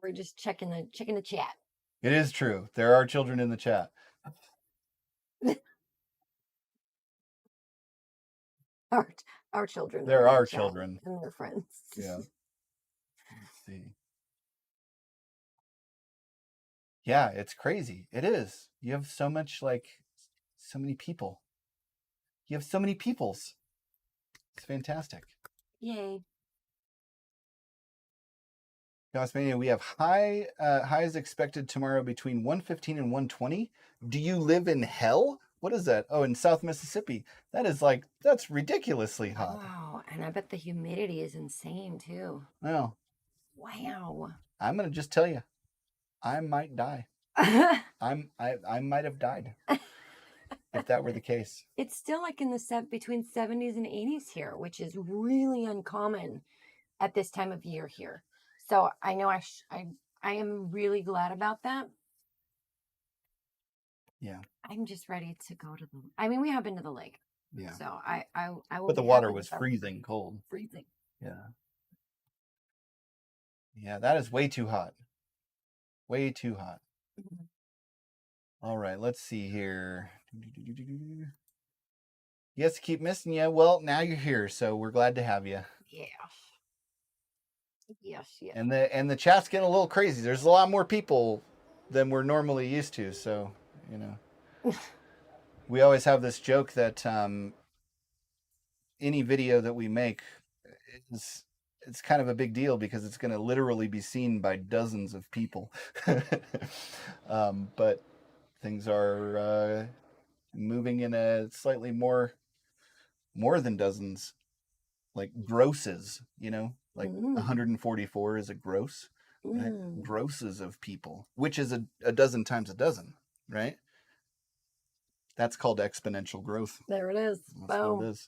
We're just checking the chat. It is true. There are children in the chat. Our children. There are children. And their friends. Yeah. Let's see. Yeah, it's crazy. It is. You have so many people. You have so many peoples. It's fantastic. Yay. Tasmania, we have highs expected tomorrow between 115 and 120. Do you live in hell? What is that? Oh, in South Mississippi. That's ridiculously hot. Wow. And I bet the humidity is insane too. Well, Wow. I'm gonna just tell you, I might die. I might have died if that were the case. It's still like in the between 70s and 80s here, which is really uncommon at this time of year here. So I know I am really glad about that. Yeah. I'm just ready to go to the. I mean, we have been to the lake. Yeah. So I will. But the be water happy was with freezing cold. freezing. Yeah. Yeah, that is way too hot. Way too hot. Mhm. All right, let's see here. Yes, keep missing you. Well, now you're here, so we're glad to have you. Yeah. Yes. Yes. And the chat's getting a little crazy. There's a lot more people than we're normally used to, so we always have this joke that any video that we make it's kind of a big deal because it's going to literally be seen by dozens of people. But things are moving in a slightly more than dozens, like grosses, like 144 is a gross, right? Grosses of people, which is a dozen times a dozen, right? That's called exponential growth. There it is. That's what it is.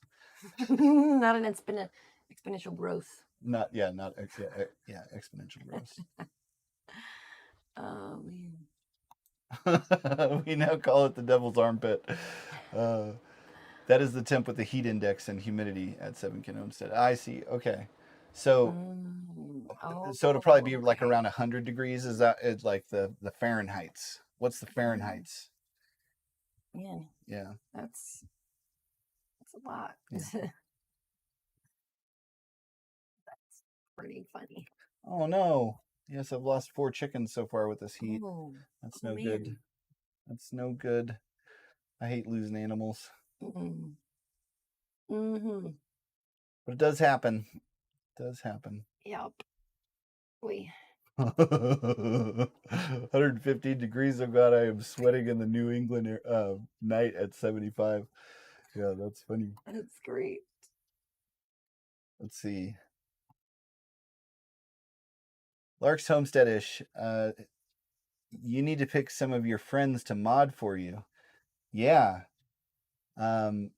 Not an exponential growth. Exponential growth. Oh man. We now call it the devil's armpit. That is the temp with the heat index and humidity at 7 Kin Homestead. I see. Okay. So it'll probably be like around 100 degrees. Is like the Fahrenheits? What's the Fahrenheits? Man. Yeah. That's a lot. Yeah. That's pretty funny. Oh no. Yes, I've lost 4 chickens so far with this heat. That's no good. Man. That's no good. I hate losing animals. Mm-hmm. But it does happen. It does happen. Yep. 115 degrees. Oh God, I am sweating in the New England night at 75. Yeah, that's funny. That's great. Let's see. Lark's Homesteadish. You need to pick some of your friends to mod for you. Yeah. I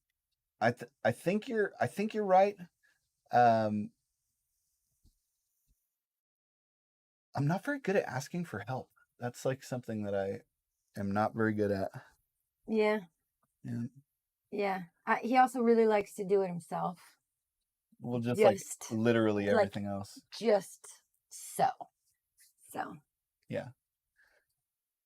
think you're right. I'm not very good at asking for help. That's like something that I am not very good at. Yeah. Yeah. Yeah. He also really likes to do it himself. Well, just like literally everything else. Just so. Yeah.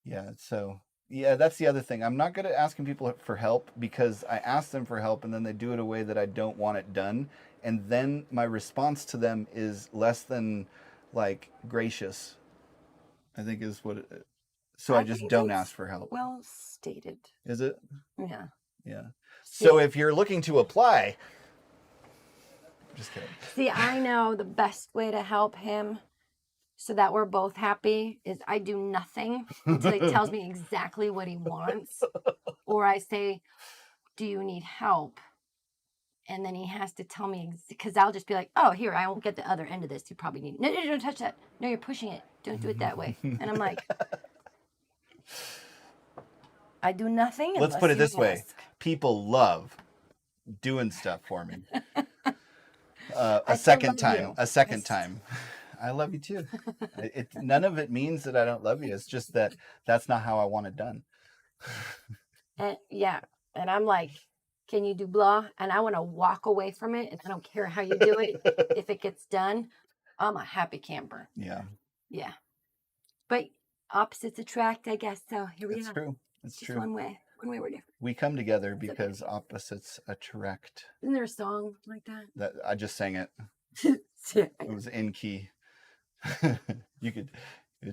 Yeah. So, yeah, that's the other thing. I'm not good at asking people for help because I ask them for help and then they do it a way that I don't want it done. And then my response to them is less than like gracious, I think is what it is. So I just don't ask for help. Well stated. Is it? Yeah. Yeah. So if you're looking to apply, just kidding. See, I know the best way to help him so that we're both happy is I do nothing until he tells me exactly what he wants. Or I say, do you need help? And then he has to tell me, because I'll just be like, oh, here, I won't get the other end of this. You probably need, no, don't touch that. No, you're pushing it. Don't do it that way. And I'm like, I do nothing. Let's put it this way. People love doing stuff for me. A second time. I love you too. None of it means that I don't love you. It's just that that's not how I want it done. Yeah. And I'm like, can you do blah? And I want to walk away from it. And I don't care how you do it. If it gets done, I'm a happy camper. Yeah. Yeah. But opposites attract, I guess. So here we are. It's true. It's just true. One way we're different. We come together because opposites attract. Isn't there a song like that? That I just sang it. It was in key. You could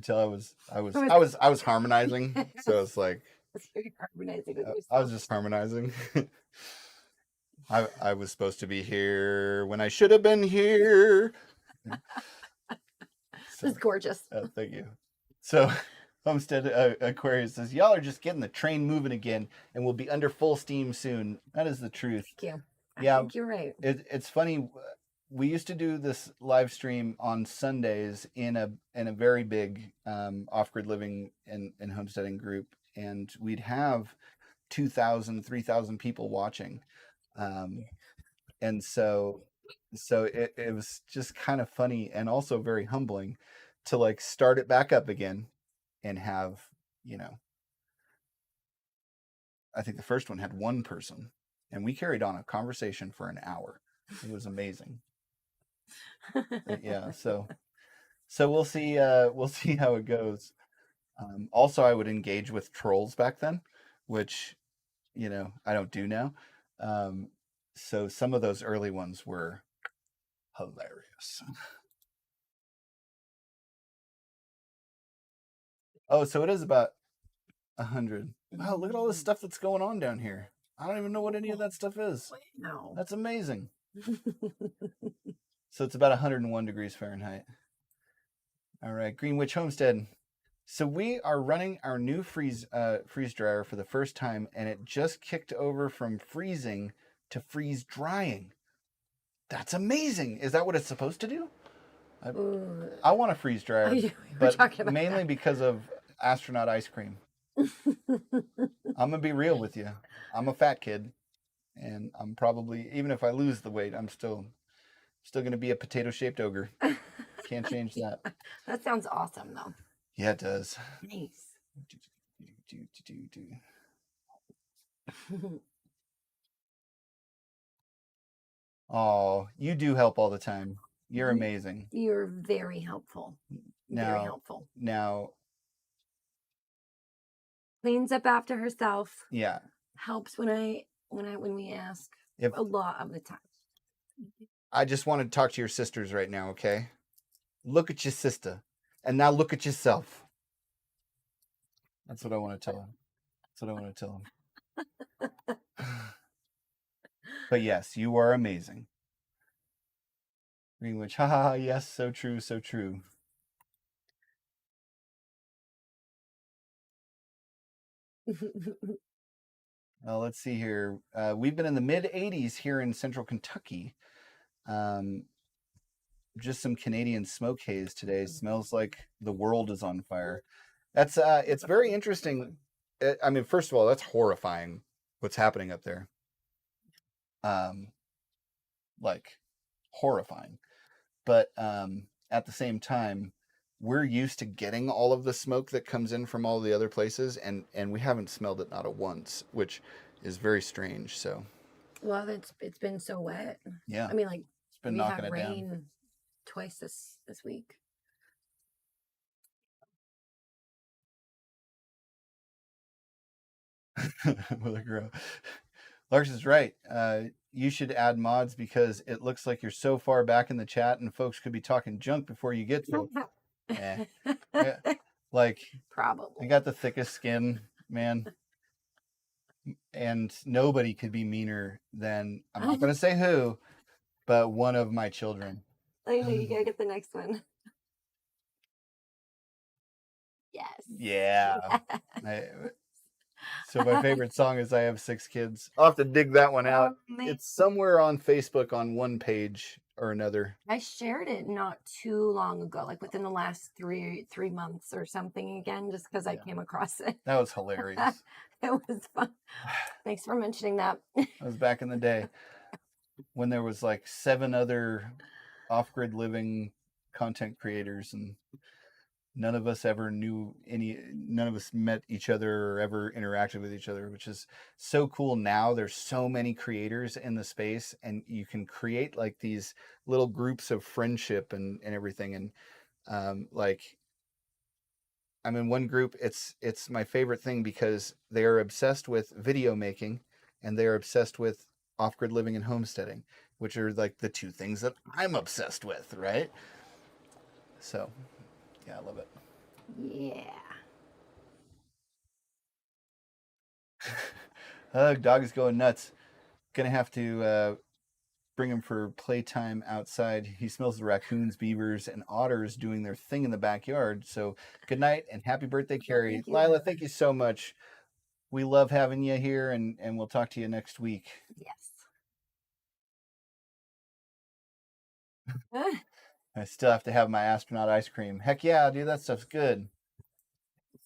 tell I was harmonizing. So it's like I was just harmonizing. I was supposed to be here when I should have been here. This is gorgeous. Thank you. So, Homestead Aquarius says, y'all are just getting the train moving again and we'll be under full steam soon. That is the truth. Thank you. Yeah, I think you're right. It's funny. We used to do this live stream on Sundays in a very big off-grid living and homesteading group, and we'd have 2,000, 3,000 people watching. And so it was just kind of funny and also very humbling to like start it back up again and have, you know, I think the first one had one person and we carried on a conversation for an hour. It was amazing. Yeah, so we'll see how it goes. Also, I would engage with trolls back then, which, you know, I don't do now. So some of those early ones were hilarious. Oh, so it is about 100. Wow, look at all this stuff that's going on down here. I don't even know what any of that stuff is. No. That's amazing. So it's about 101 degrees Fahrenheit. All right, Greenwich Homestead. So we are running our new freeze dryer for the first time, and it just kicked over from freezing to freeze drying. That's amazing. Is that what it's supposed to do? I want a freeze dryer, but mainly because of astronaut ice cream. I'm gonna be real with you. I'm a fat kid, and I'm probably, even if I lose the weight, I'm still gonna be a potato-shaped ogre. Can't change that. That sounds awesome, though. Yeah, it does. Nice. Oh, you do help all the time. You're amazing. You're very helpful. Very helpful. Now, cleans up after herself. Yeah. Helps when we ask. A lot of the time. I just want to talk to your sisters right now, okay? Look at your sister, and now look at yourself. That's what I want to tell him. That's what I want to tell him. But yes, you are amazing. Greenwich, haha, yes, so true, so true. Well, let's see here. We've been in the mid 80s here in central Kentucky. Just some Canadian smoke haze today. Smells like the world is on fire. That's it's very interesting. I mean, first of all, that's horrifying what's happening up there. Like horrifying. But at the same time, we're used to getting all of the smoke that comes in from all the other places, and we haven't smelled it not a once, which is very strange. So, well, it's been so wet. Yeah, I mean, like it's been knocking it down twice this week. Will it grow? Larks is right. You should add mods because it looks like you're so far back in the chat and folks could be talking junk before you get to it. Yeah, like probably. I got the thickest skin, man. And nobody could be meaner than, I'm not going to say who, but one of my children. I know, you got to get the next one. Yes. Yeah. So my favorite song is I Have 6 Kids. I'll have to dig that one out. It's somewhere on Facebook on one page or another. I shared it not too long ago, like within the last three months or something again, just because I came across it. That was hilarious. It was fun. Thanks for mentioning that. That was back in the day when there was like 7 other off-grid living content creators, and none of us ever knew none of us met each other or ever interacted with each other, which is so cool. Now there's so many creators in the space, and you can create like these little groups of friendship and everything. And like, I'm in one group. It's my favorite thing because they are obsessed with video making and they're obsessed with off-grid living and homesteading, which are like the 2 things that I'm obsessed with, right? So yeah, I love it. Yeah. Dog is going nuts. Gonna have to bring him for playtime outside. He smells the raccoons, beavers, and otters doing their thing in the backyard. So good night and happy birthday, Carrie. thank you, Lila, Lila. thank you so much. We love having you here, and we'll talk to you next week. Yes. I still have to have my astronaut ice cream. Heck yeah, dude, that stuff's good.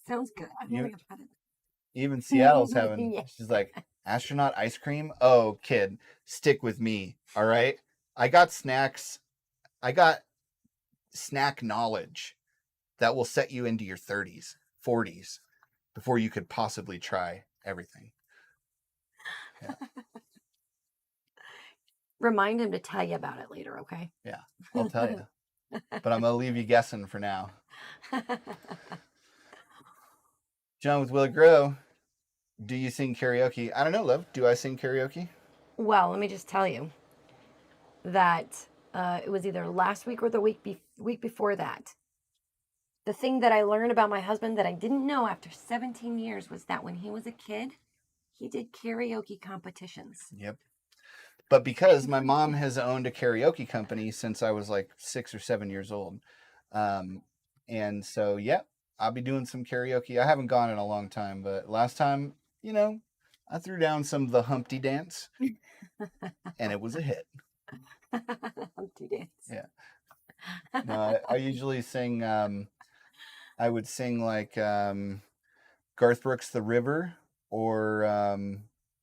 Sounds good. I've never had it. Even Seattle's having, Yeah. she's like, astronaut ice cream? Oh, kid, stick with me, all right? I got snacks. I got snack knowledge that will set you into your 30s, 40s before you could possibly try everything. Yeah. Remind him to tell you about it later, okay? Yeah, I'll tell you. But I'm going to leave you guessing for now. John with Willow Grow, do you sing karaoke? I don't know, love. Do I sing karaoke? Well, let me just tell you that it was either last week or the week before that. The thing that I learned about my husband that I didn't know after 17 years was that when he was a kid, he did karaoke competitions. Yep. But because my mom has owned a karaoke company since I was like 6 or 7 years old. And so, yeah, I'll be doing some karaoke. I haven't gone in a long time, but last time, you know, I threw down some of the Humpty Dance and it was a hit. Humpty Dance. Yeah. No, I usually sing, I would sing like Garth Brooks' The River, or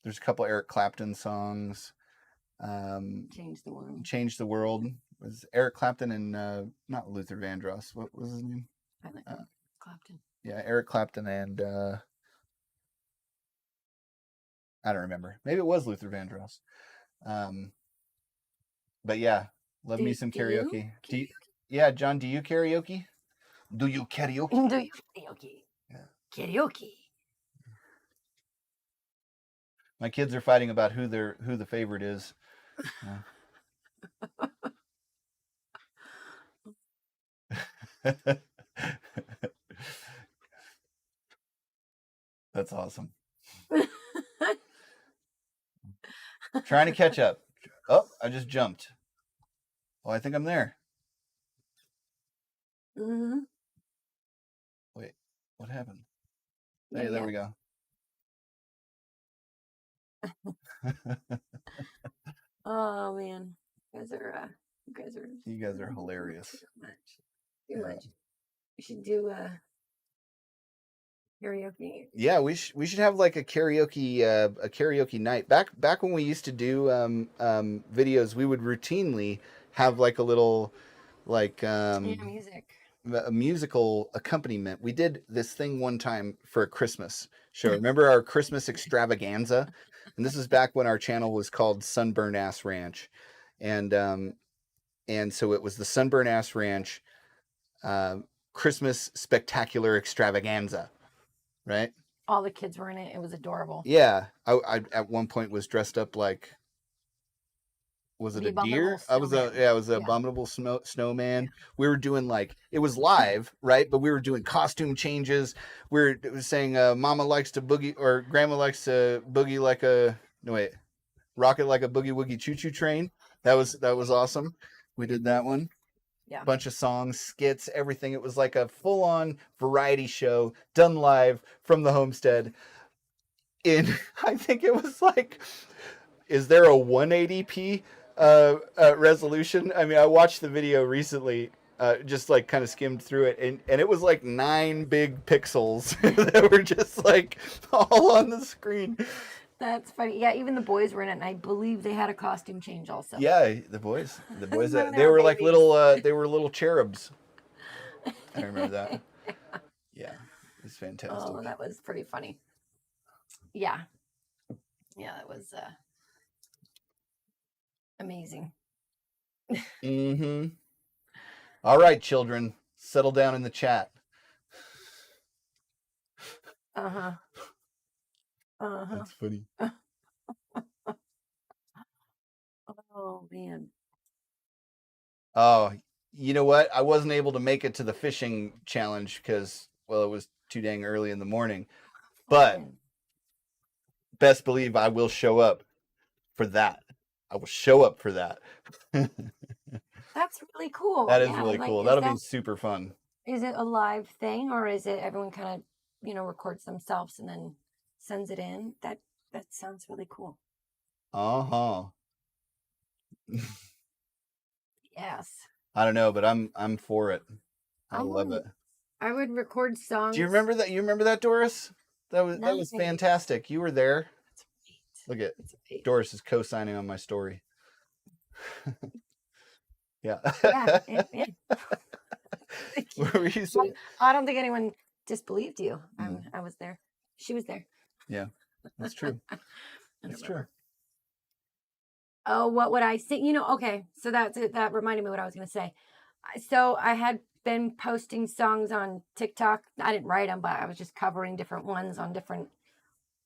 there's a couple Eric Clapton songs. Change the world. Change the World was Eric Clapton and not Luther Vandross. What was his name? I like Clapton. Yeah, Eric Clapton and I don't remember. Maybe it was Luther Vandross. But yeah, love me some karaoke. Yeah, John, do you karaoke? Do you karaoke? Do you karaoke? Yeah. Karaoke. My kids are fighting about who the favorite is. That's awesome. Trying to catch up. Oh, I just jumped. Oh, I think I'm there. Mm-hmm. Wait, what happened? Hey, there we go. Oh man, you guys are hilarious. Too much. We should do karaoke. Yeah, we should have like a karaoke night. Back when we used to do videos, we would routinely have like a little like music. A musical accompaniment. We did this thing one time for a Christmas show. Remember our Christmas extravaganza? And this is back when our channel was called Sunburn Ass Ranch. And so it was the Sunburn Ass Ranch Christmas Spectacular Extravaganza, right? All the kids were in it. It was adorable. Yeah. I at one point was dressed up like, was it a deer? I was an abominable snowman. We were doing like, it was live, right? But we were doing costume changes. We were saying Mama likes to boogie, or Grandma likes to boogie like rocket like a boogie woogie choo choo train. That was awesome. We did that one. Yeah. Bunch of songs, skits, everything. It was like a full on variety show done live from the homestead. I think it was like, is there a 180p resolution? I mean, I watched the video recently, just like kind of skimmed through it, and it was like 9 big pixels that were just like all on the screen. That's funny. Yeah, even the boys were in it, and I believe they had a costume change also. Yeah, the boys, they were like little cherubs. I remember that. Yeah, it was fantastic. Oh, that was pretty funny. Yeah, that was amazing. Mm-hmm. All right, children, settle down in the chat. Uh-huh. That's funny. Oh, man. Oh, you know what? I wasn't able to make it to the fishing challenge because, well, it was too dang early in the morning. But best believe I will show up for that. I will show up for that. That's really cool. That is Yeah, really like, cool. That'll be super fun. is it a live thing, or is it everyone kind of, records themselves and then sends it in? That sounds really cool. Uh-huh. Yes. I don't know, but I'm for it. I love it. I would record songs. Do you remember that? You remember that, Doris? That was Nice. fantastic. You were there. That's right. Look at That's right. Doris is co-signing on my story. Yeah. Yeah. Yeah. What were you saying? I don't think anyone disbelieved you. Mm. I was there. She was there. Yeah, that's true. That's true. Oh, what would I say? Okay. So that's it. That reminded me what I was going to say. So I had been posting songs on TikTok. I didn't write them, but I was just covering different ones on different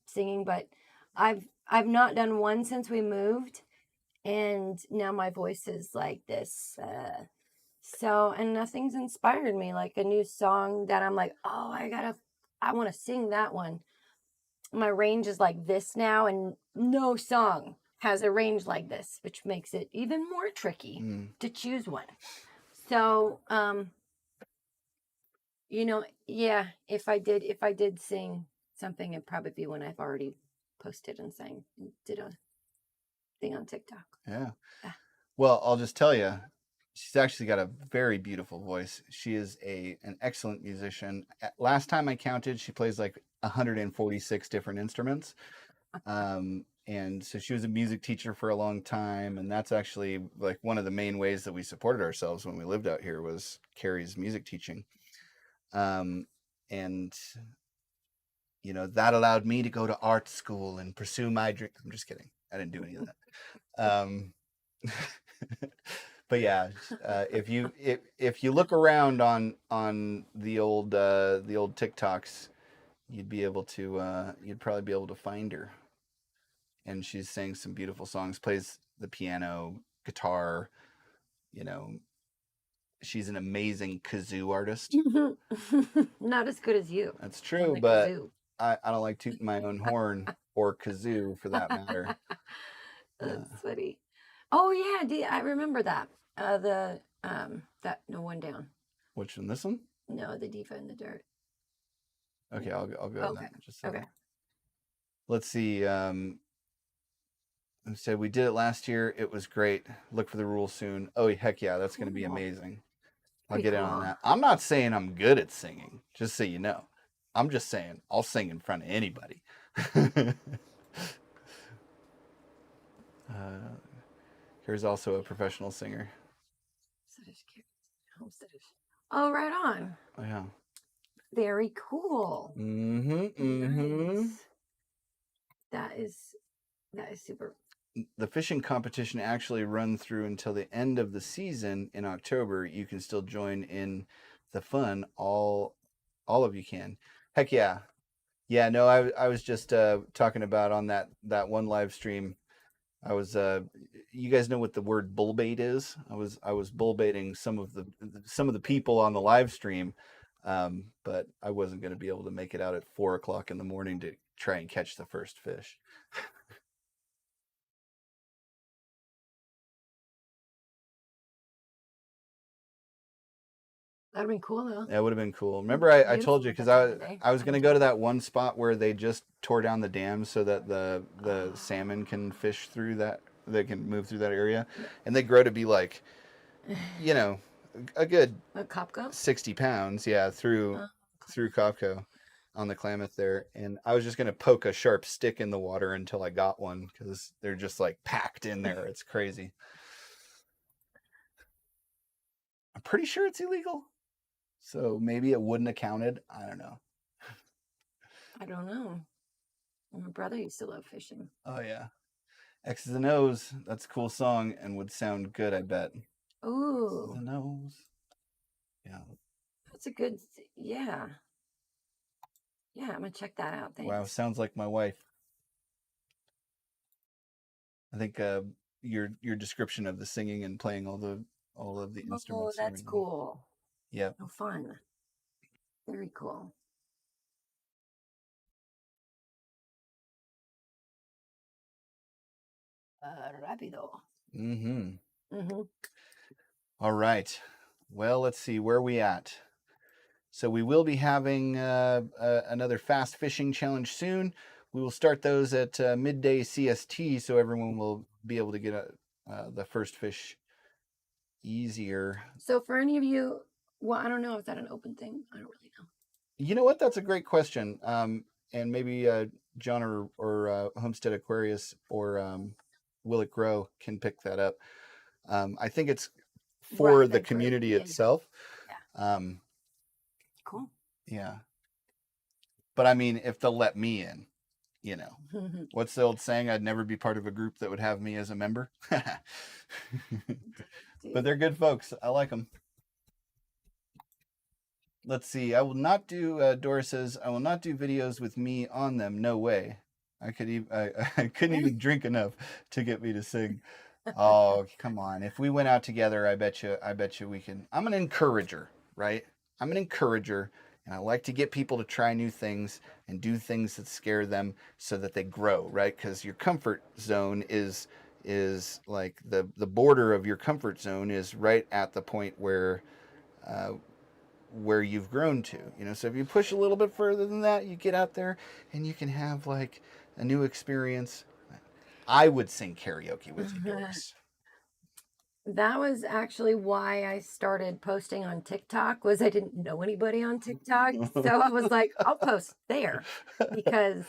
singing. But I've not done one since we moved, and now my voice is like this. And nothing's inspired me like a new song that I'm like, oh, I want to sing that one. My range is like this now, and no song has a range like this, which makes it even more tricky to choose one. So, yeah, if I did sing something, it'd probably be when I've already posted and did a thing on TikTok. Yeah. Well, I'll just tell you, she's actually got a very beautiful voice. She is an excellent musician. Last time I counted, she plays like 146 different instruments. And so she was a music teacher for a long time, and that's actually like one of the main ways that we supported ourselves when we lived out here was Carrie's music teaching. And that allowed me to go to art school and pursue my dream. I'm just kidding. I didn't do any of that. But yeah, if you look around on the old TikToks, you'd probably be able to find her. And she's sang some beautiful songs, plays the piano, guitar, she's an amazing kazoo artist. Not as good as you. That's true, but I don't like tooting my own horn or kazoo for that matter. That's funny. Oh yeah, I remember that. That No One Down. Which one? This one? No, the Diva in the Dirt. Okay, I'll go to that. Just okay. Let's see. Instead, we did it last year. It was great. Look for the rules soon. Oh, heck yeah, that's going to be amazing. I'll get in on that. I'm not saying I'm good at singing, just so you know. I'm just saying I'll sing in front of anybody. Here's also a professional singer. Oh, right on. Oh, yeah. Very cool. Nice. That is super. The fishing competition actually run through until the end of the season in October. You can still join in the fun. All of you can. Heck yeah. Yeah, no, I was just talking about on that one live stream. I was you guys know what the word bull bait is? I was bull baiting some of the people on the live stream, but I wasn't going to be able to make it out at 4:00 in the morning to try and catch the first fish. That'd have been cool though. That would have been cool. Remember, I told you because I was going to go to that one spot where they just tore down the dam so that the salmon can fish through that. They can move through that area, and they grow to be like, a good Kopko? 60 pounds. Yeah, through Kopko on the Klamath there. And I was just going to poke a sharp stick in the water until I got one because they're just like packed in there. It's crazy. I'm pretty sure it's illegal. So maybe it wouldn't have counted. I don't know. My brother used to love fishing. Oh, yeah. X's and O's. That's a cool song and would sound good, I bet. Ooh. X's and O's. Yeah. That's a good, yeah. Yeah, I'm going to check that out. Thanks. Wow, sounds like my wife. I think your description of the singing and playing all of the instruments. Oh, that's cool. Yeah. Oh, fun. Very cool. Rápido. Mm-hmm. Mm-hmm. All right. Well, let's see. Where are we at? So we will be having another fast fishing challenge soon. We will start those at midday CST, so everyone will be able to get the first fish easier. So for any of you, well, I don't know. Is that an open thing? I don't really know. You know what? That's a great question. And maybe John or Homestead Aquarius or Will It Grow can pick that up. I think it's for Right, the like for- community yeah, itself. yeah. Cool. Yeah. But I mean, if they'll let me in, you know. What's the old saying? I'd never be part of a group that would have me as a member. But they're good folks. I like them. Let's see. I will not do. Doris says I will not do videos with me on them. No way. I couldn't even drink enough to get me to sing. Oh, come on. If we went out together, I bet you we can. I'm an encourager, right? I'm an encourager, and I like to get people to try new things and do things that scare them so that they grow, right? Because your comfort zone is like the border of your comfort zone is right at the point where you've grown to, you know. So if you push a little bit further than that, you get out there and you can have like a new experience. I would sing karaoke with you, Doris. That was actually why I started posting on TikTok. Was I didn't know anybody on TikTok, so I was like, I'll post there because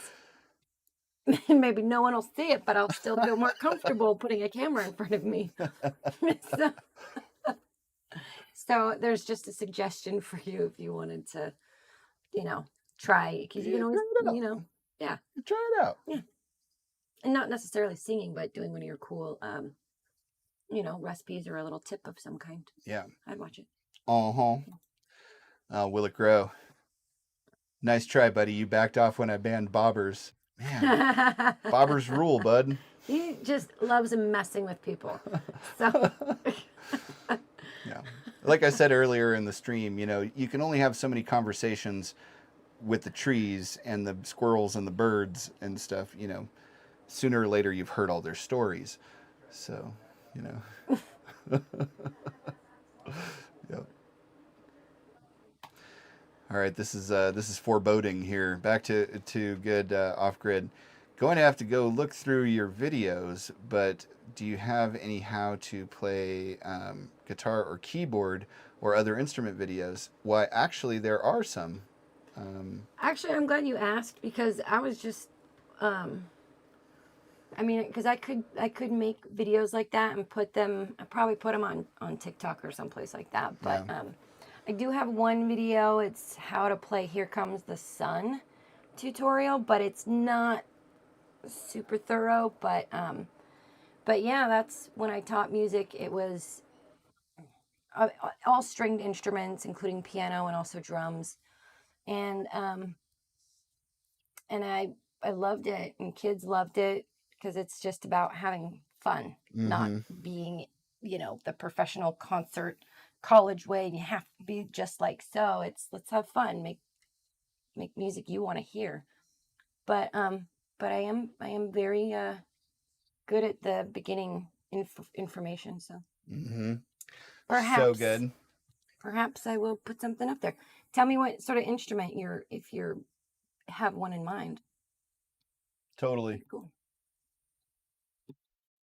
maybe no one will see it, but I'll still feel more comfortable putting a camera in front of me. so, so there's just a suggestion for you if you wanted to, try, because you can always, yeah, Try it out. Yeah. And not necessarily singing, but doing one of your cool, recipes or a little tip of some kind. Yeah. I'd watch it. Will it grow? Nice try, buddy. You backed off when I banned bobbers. Man, bobbers rule, bud. He just loves messing with people. So. Yeah. Like I said earlier in the stream, you can only have so many conversations with the trees and the squirrels and the birds and stuff, Sooner or later you've heard all their stories. So, Yep. All right, this is foreboding here. Back to good off grid. Going to have to go look through your videos, but do you have any how to play guitar or keyboard or other instrument videos? Why, actually, there are some. Actually, I'm glad you asked because I was just, because I could make videos like that and I'd probably put them on TikTok or someplace like that. But Yeah. I do have one video. It's how to play Here Comes the Sun tutorial, but it's not super thorough. But yeah, that's when I taught music. It was all stringed instruments, including piano and also drums. And I loved it, and kids loved it because it's just about having fun, not being, the professional concert college way. And you have to be just like so. It's let's have fun, make music you want to hear. But I am very good at the beginning information. So perhaps So good. Perhaps I will put something up there. Tell me what sort of instrument if you have one in mind. Totally. Cool.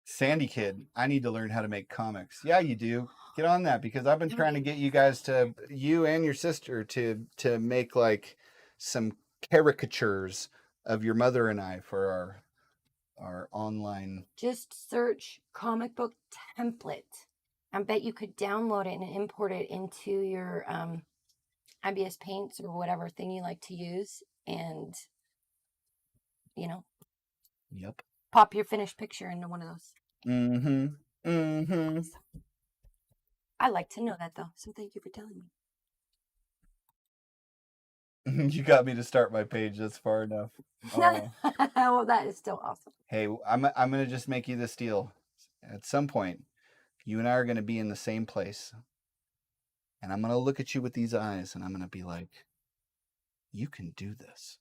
Sandy Kid, I need to learn how to make comics. Yeah, you do. Get on that because I've been trying to get you and your sister to make like some caricatures of your mother and I for our online. Just search comic book template. I bet you could download it and import it into your IBS Paints or whatever thing you like to use, and Yep. pop your finished picture into one of those. I like to know that though, so thank you for telling me. You got me to start my page. That's far enough. Well, that is still awesome. Hey, I'm gonna just make you this deal. At some point, you and I are gonna be in the same place, and I'm gonna look at you with these eyes, and I'm gonna be like, "You can do this."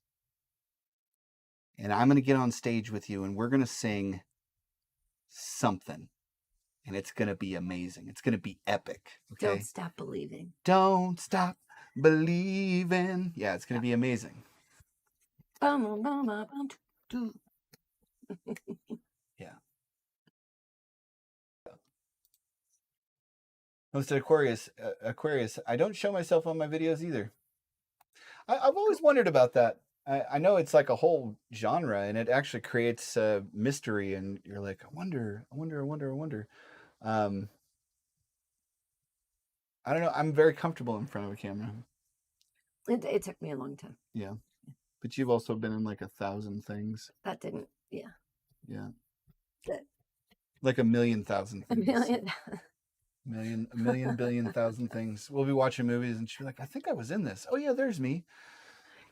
And I'm gonna get on stage with you, and we're gonna sing something. And it's going to be amazing. It's going to be epic. Okay. Don't stop believing. Don't stop believing. Yeah, it's going to be amazing. Bum, bum, bum, bum, doo. Yeah. Homestead Aquarius, I don't show myself on my videos either. I've always wondered about that. I know it's like a whole genre, and it actually creates mystery, and you're like, I wonder. I don't know. I'm very comfortable in front of a camera. It took me a long time. Yeah. But you've also been in like 1,000 things. That didn't, yeah. Yeah. That- Like 1,000,000 A things. million. A million, billion, thousand things. We'll be watching movies, and she'll be like, I think I was in this. Oh, yeah, there's me.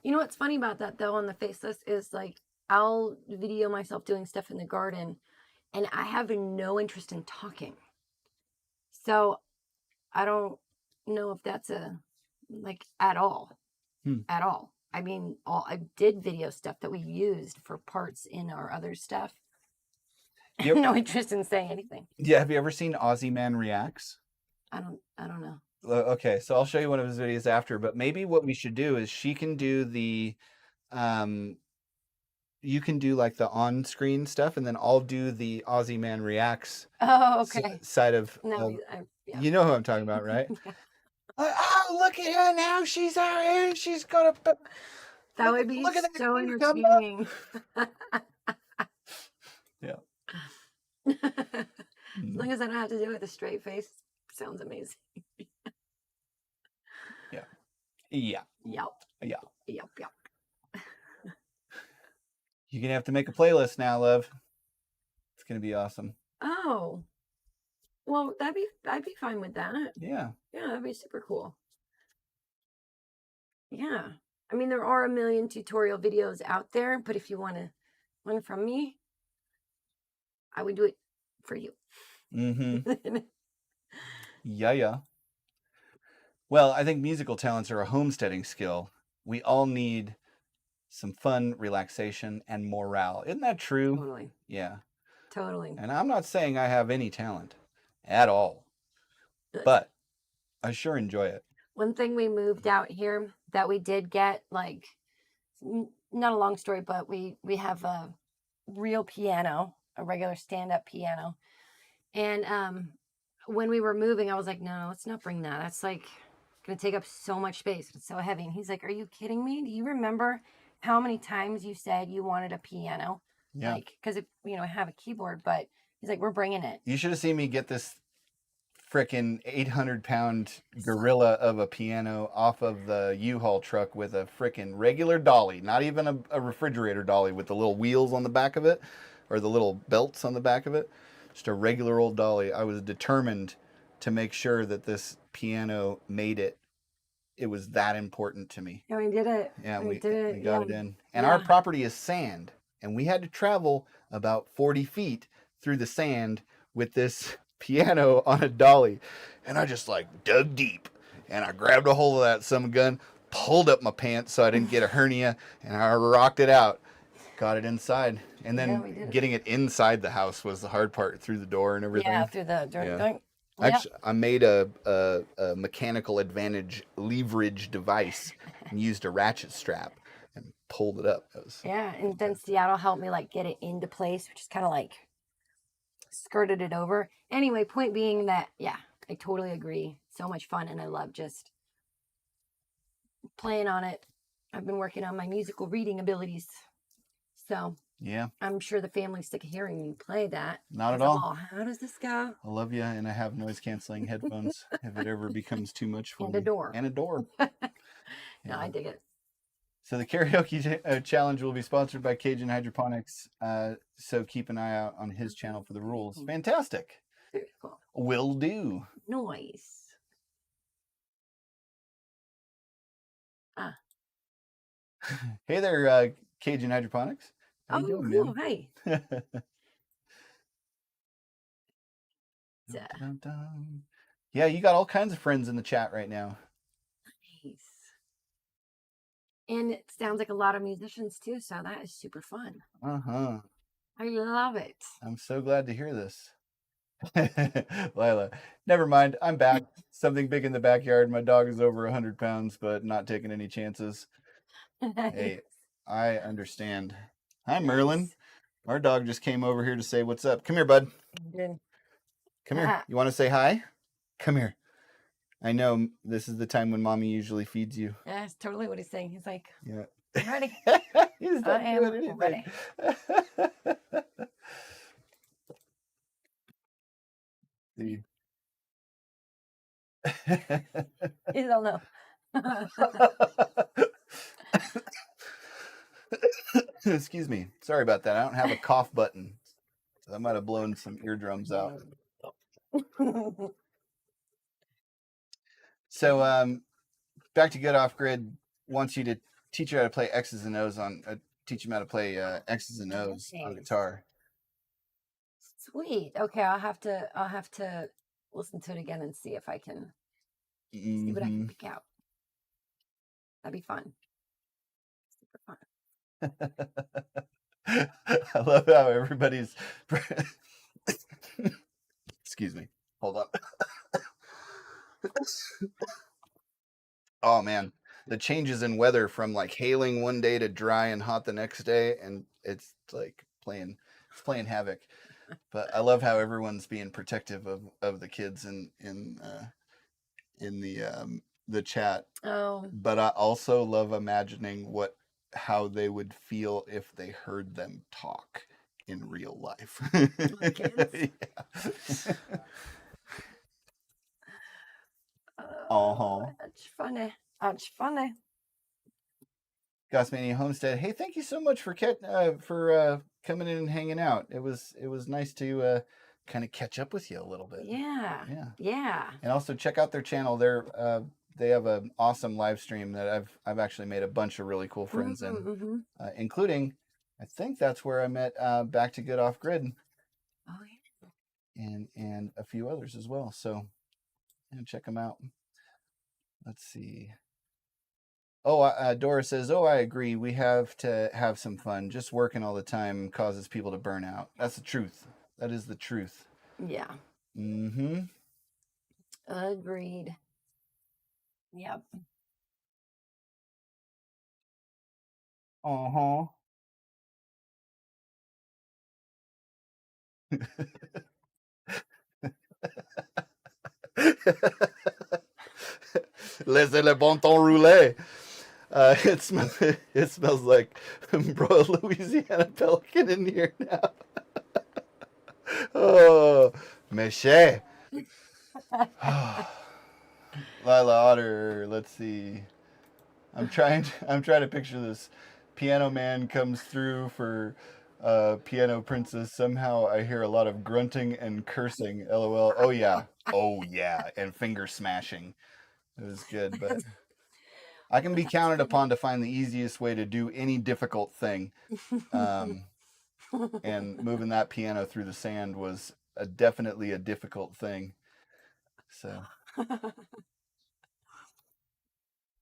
You know what's funny about that, though, on the faceless is like I'll video myself doing stuff in the garden, and I have no interest in talking. So I don't know if that's like at all. At all. I mean, I did video stuff that we used for parts in our other stuff. Yep. No interest in saying anything. Yeah, have you ever seen Aussie Man Reacts? I don't know. Okay, so I'll show you one of his videos after, but maybe what we should do is she can do the you can do like the on-screen stuff, and then I'll do the Aussie Man Reacts Oh, okay. side of No, yeah. you know who I'm talking about, right? Yeah. Oh, look at her now, she's out here, she's got a That would be look at that so cucumber. entertaining. Yeah. As long as I don't have to do it with a straight face, sounds amazing. Yeah. Yeah. Yep. Yeah. Yep. Yep. You're gonna have to make a playlist now, love. It's gonna be awesome. Oh. Well, I'd be fine with that. Yeah. Yeah, that'd be super cool. Yeah. I mean, there are a million tutorial videos out there, but if you want one from me, I would do it for you. Mm-hmm. Yeah. Well, I think musical talents are a homesteading skill. We all need some fun, relaxation, and morale. Isn't that true? Totally. Yeah. Totally. And I'm not saying I have any talent at all, but I sure enjoy it. One thing we moved out here that we did get, like, not a long story, but we have a real piano, a regular stand-up piano. And when we were moving, I was like, no, let's not bring that. That's like going to take up so much space. It's so heavy. And he's like, are you kidding me? Do you remember how many times you said you wanted a piano? Yeah. Like, because, I have a keyboard, but he's like, we're bringing it. You should have seen me get this frickin' 800-pound gorilla of a piano off of the U-Haul truck with a frickin' regular dolly, not even a refrigerator dolly with the little wheels on the back of it or the little belts on the back of it. Just a regular old dolly. I was determined to make sure that this piano made it. It was that important to me. Yeah, we did it. Yeah, we did it. we got it in. And Yeah. our property is sand. And we had to travel about 40 feet through the sand with this piano on a dolly. And I just like dug deep. And I grabbed a hold of that some gun, pulled up my pants so I didn't get a hernia, and I rocked it out. Got it inside. And then getting it inside the house was the hard part, through the door and everything. Yeah, through the door. Yeah. Actually, I made a mechanical advantage leverage device and used a ratchet strap and pulled it up. And then Seattle helped me like get it into place, which is kind of like skirted it over. Anyway, point being that, I totally agree. So much fun, and I love just playing on it. I've been working on my musical reading abilities. So yeah, I'm sure the family's sick of hearing me play that. Not at all. How does this go? I love you, and I have noise-canceling headphones if it ever becomes too much for me. And a door. And a door. No, I dig it. So the karaoke challenge will be sponsored by Cajun Hydroponics. So keep an eye out on his channel for the rules. Fantastic. Very cool. Will do. Noise. Hey there, Cajun Hydroponics. How you doing, cool. man? Hey. Dun, dun. Yeah, you got all kinds of friends in the chat right now. Nice. And it sounds like a lot of musicians too, so that is super fun. Uh-huh. I love it. I'm so glad to hear this. Lila, never mind. I'm back. Something big in the backyard. My dog is over 100 pounds, but not taking any chances. Hey, I understand. Hi, Merlin. Our dog just came over here to say what's up. Come here, bud. Good. Come here. You want to say hi? Come here. I know this is the time when mommy usually feeds you. Yeah, that's totally what he's saying. He's like, Yeah. I'm ready. He's not I am doing anything. ready. See. You don't know. Excuse me. Sorry about that. I don't have a cough button. So I might have blown some eardrums out. So back to Get Off Grid wants you to teach you how to play X's and O's on teach him how to play X's and O's on guitar. Sweet. Okay, I'll have to listen to it again and see if I can see what I can pick out. That'd be fun. Super fun. I love how everybody's excuse me. Hold on. Oh man, the changes in weather from like hailing one day to dry and hot the next day, and it's like playing havoc. But I love how everyone's being protective of the kids in the chat. Oh. But I also love imagining how they would feel if they heard them talk in real life. Kids? Yeah. That's funny. That's funny. Gossmania Homestead. Hey, thank you so much for coming in and hanging out. It was nice to kind of catch up with you a little bit. Yeah. Yeah. Yeah. And also check out their channel. They have an awesome live stream that I've actually made a bunch of really cool friends in, including, I think that's where I met Back to Get Off Grid. Oh yeah. And a few others as well. So check them out. Let's see. Oh, Dora says, "Oh, I agree. We have to have some fun. Just working all the time causes people to burn out." That's the truth. That is the truth. Yeah. Mm-hmm. Agreed. Yep. Uh-huh. Laissez le bon temps rouler. It smells like broiled Louisiana pelican in here now. Oh, méché. Lila Otter. Let's see. I'm trying to picture this. Piano Man comes through for Piano Princess. Somehow I hear a lot of grunting and cursing. LOL. Oh yeah. Oh yeah. And finger smashing. It was good, but I can be counted upon to find the easiest way to do any difficult thing. And moving that piano through the sand was definitely a difficult thing. So,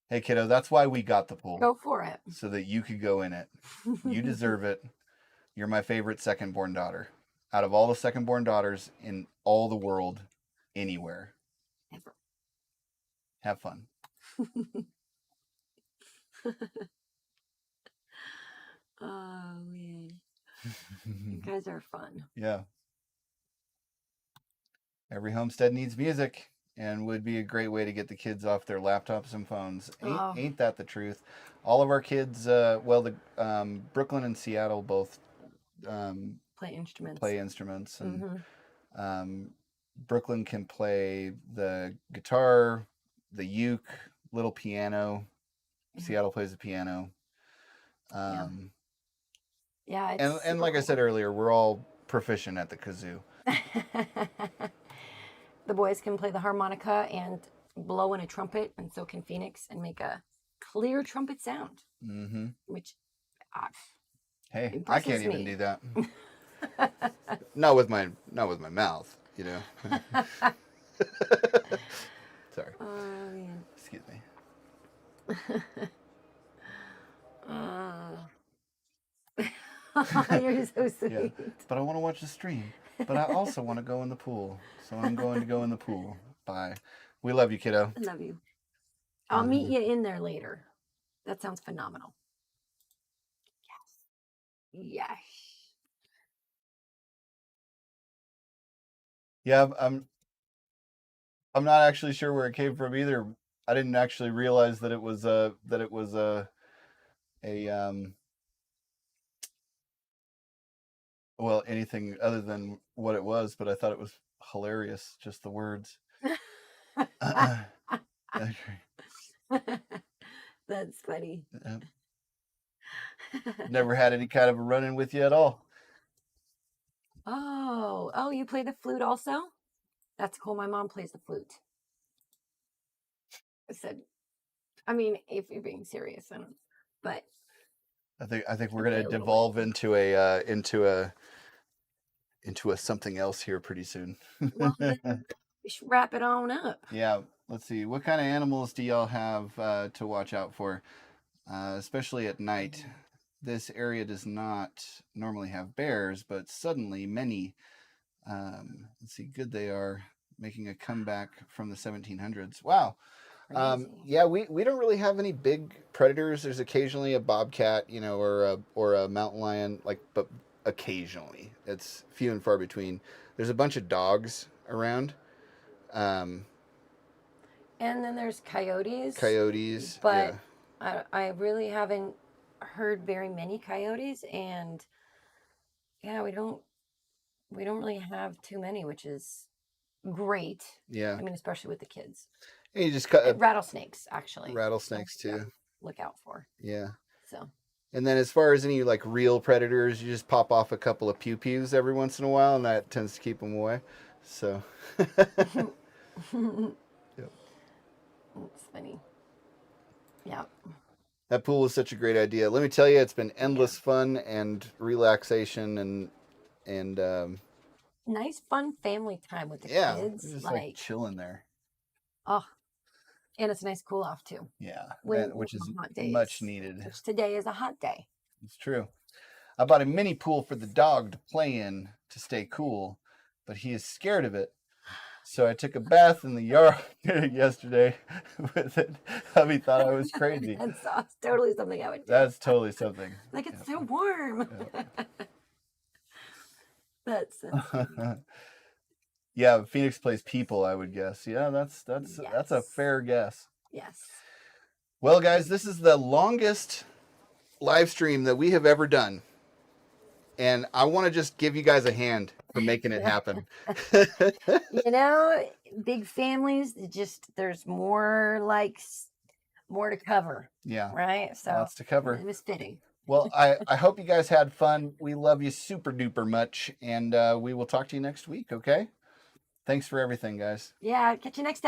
hey kiddo, that's why we got the pool. Go for it. So that you could go in it. You deserve it. You're my favorite second-born daughter. Out of all the second-born daughters in all the world, anywhere. Ever. Have fun. Oh man. You guys are fun. Yeah. Every homestead needs music and would be a great way to get the kids off their laptops and phones. Ain't that the truth? All of our kids, Brooklyn and Seattle both play instruments. And Brooklyn can play the guitar, the uke, little piano. Seattle plays the piano. Yeah. And like I said earlier, we're all proficient at the kazoo. The boys can play the harmonica and blow in a trumpet, and so can Phoenix, and make a clear trumpet sound. Mm-hmm. Which, hey, I can't even do that. not with my mouth, you know. Sorry. Oh man. Excuse me. You're so sweet. Yeah. But I want to watch the stream. But I also want to go in the pool. So I'm going to go in the pool. Bye. We love you, kiddo. I love you. I'll meet you in there later. That sounds phenomenal. Yes. Yeah, I'm not actually sure where it came from either. I didn't actually realize that it was a well, anything other than what it was, but I thought it was hilarious, just the words. That's funny. Never had any kind of a run-in with you at all. Oh, you play the flute also? That's cool. My mom plays the flute. I said, I mean, if you're being serious, I don't, but I think we're Okay, gonna a little devolve into a something else here pretty soon. well, then we should wrap it on up. Yeah, let's see. What kind of animals do y'all have to watch out for, especially at night? This area does not normally have bears, but suddenly many. Let's see, good they are making a comeback from the 1700s. Wow. Crazy. Yeah, we don't really have any big predators. There's occasionally a bobcat, or a mountain lion, but occasionally. It's few and far between. There's a bunch of dogs around. And then there's coyotes. Coyotes, But yeah. I really haven't heard very many coyotes, and yeah, we don't really have too many, which is great. Yeah. I mean, especially with the kids. And you just cut Rattlesnakes, actually. rattlesnakes too. Look out for. Yeah. So. And then as far as any real predators, you just pop off a couple of pew-pews every once in a while, and that tends to keep them away. So. Yep. It's funny. Yeah. That pool is such a great idea. Let me tell you, it's been endless fun and relaxation and nice fun family time with the yeah, kids. just like chilling there. Oh, and it's a nice cool off too. Yeah, Which is hot days, much needed. Which today is a hot day. It's true. I bought a mini pool for the dog to play in to stay cool, but he is scared of it. So I took a bath in the yard yesterday with it. Hubby thought I was crazy. That's totally something I would do. That's totally something. Like, it's so warm. That's yeah, Phoenix plays people, I would guess. Yeah, that's a fair guess. Yes. Well, guys, this is the longest live stream that we have ever done. And I want to just give you guys a hand for making it happen. Big families, there's more to cover. Yeah. Right? So lots to cover. It was fitting. Well, I hope you guys had fun. We love you super duper much. And we will talk to you next week, okay? Thanks for everything, guys. Yeah, catch you next time.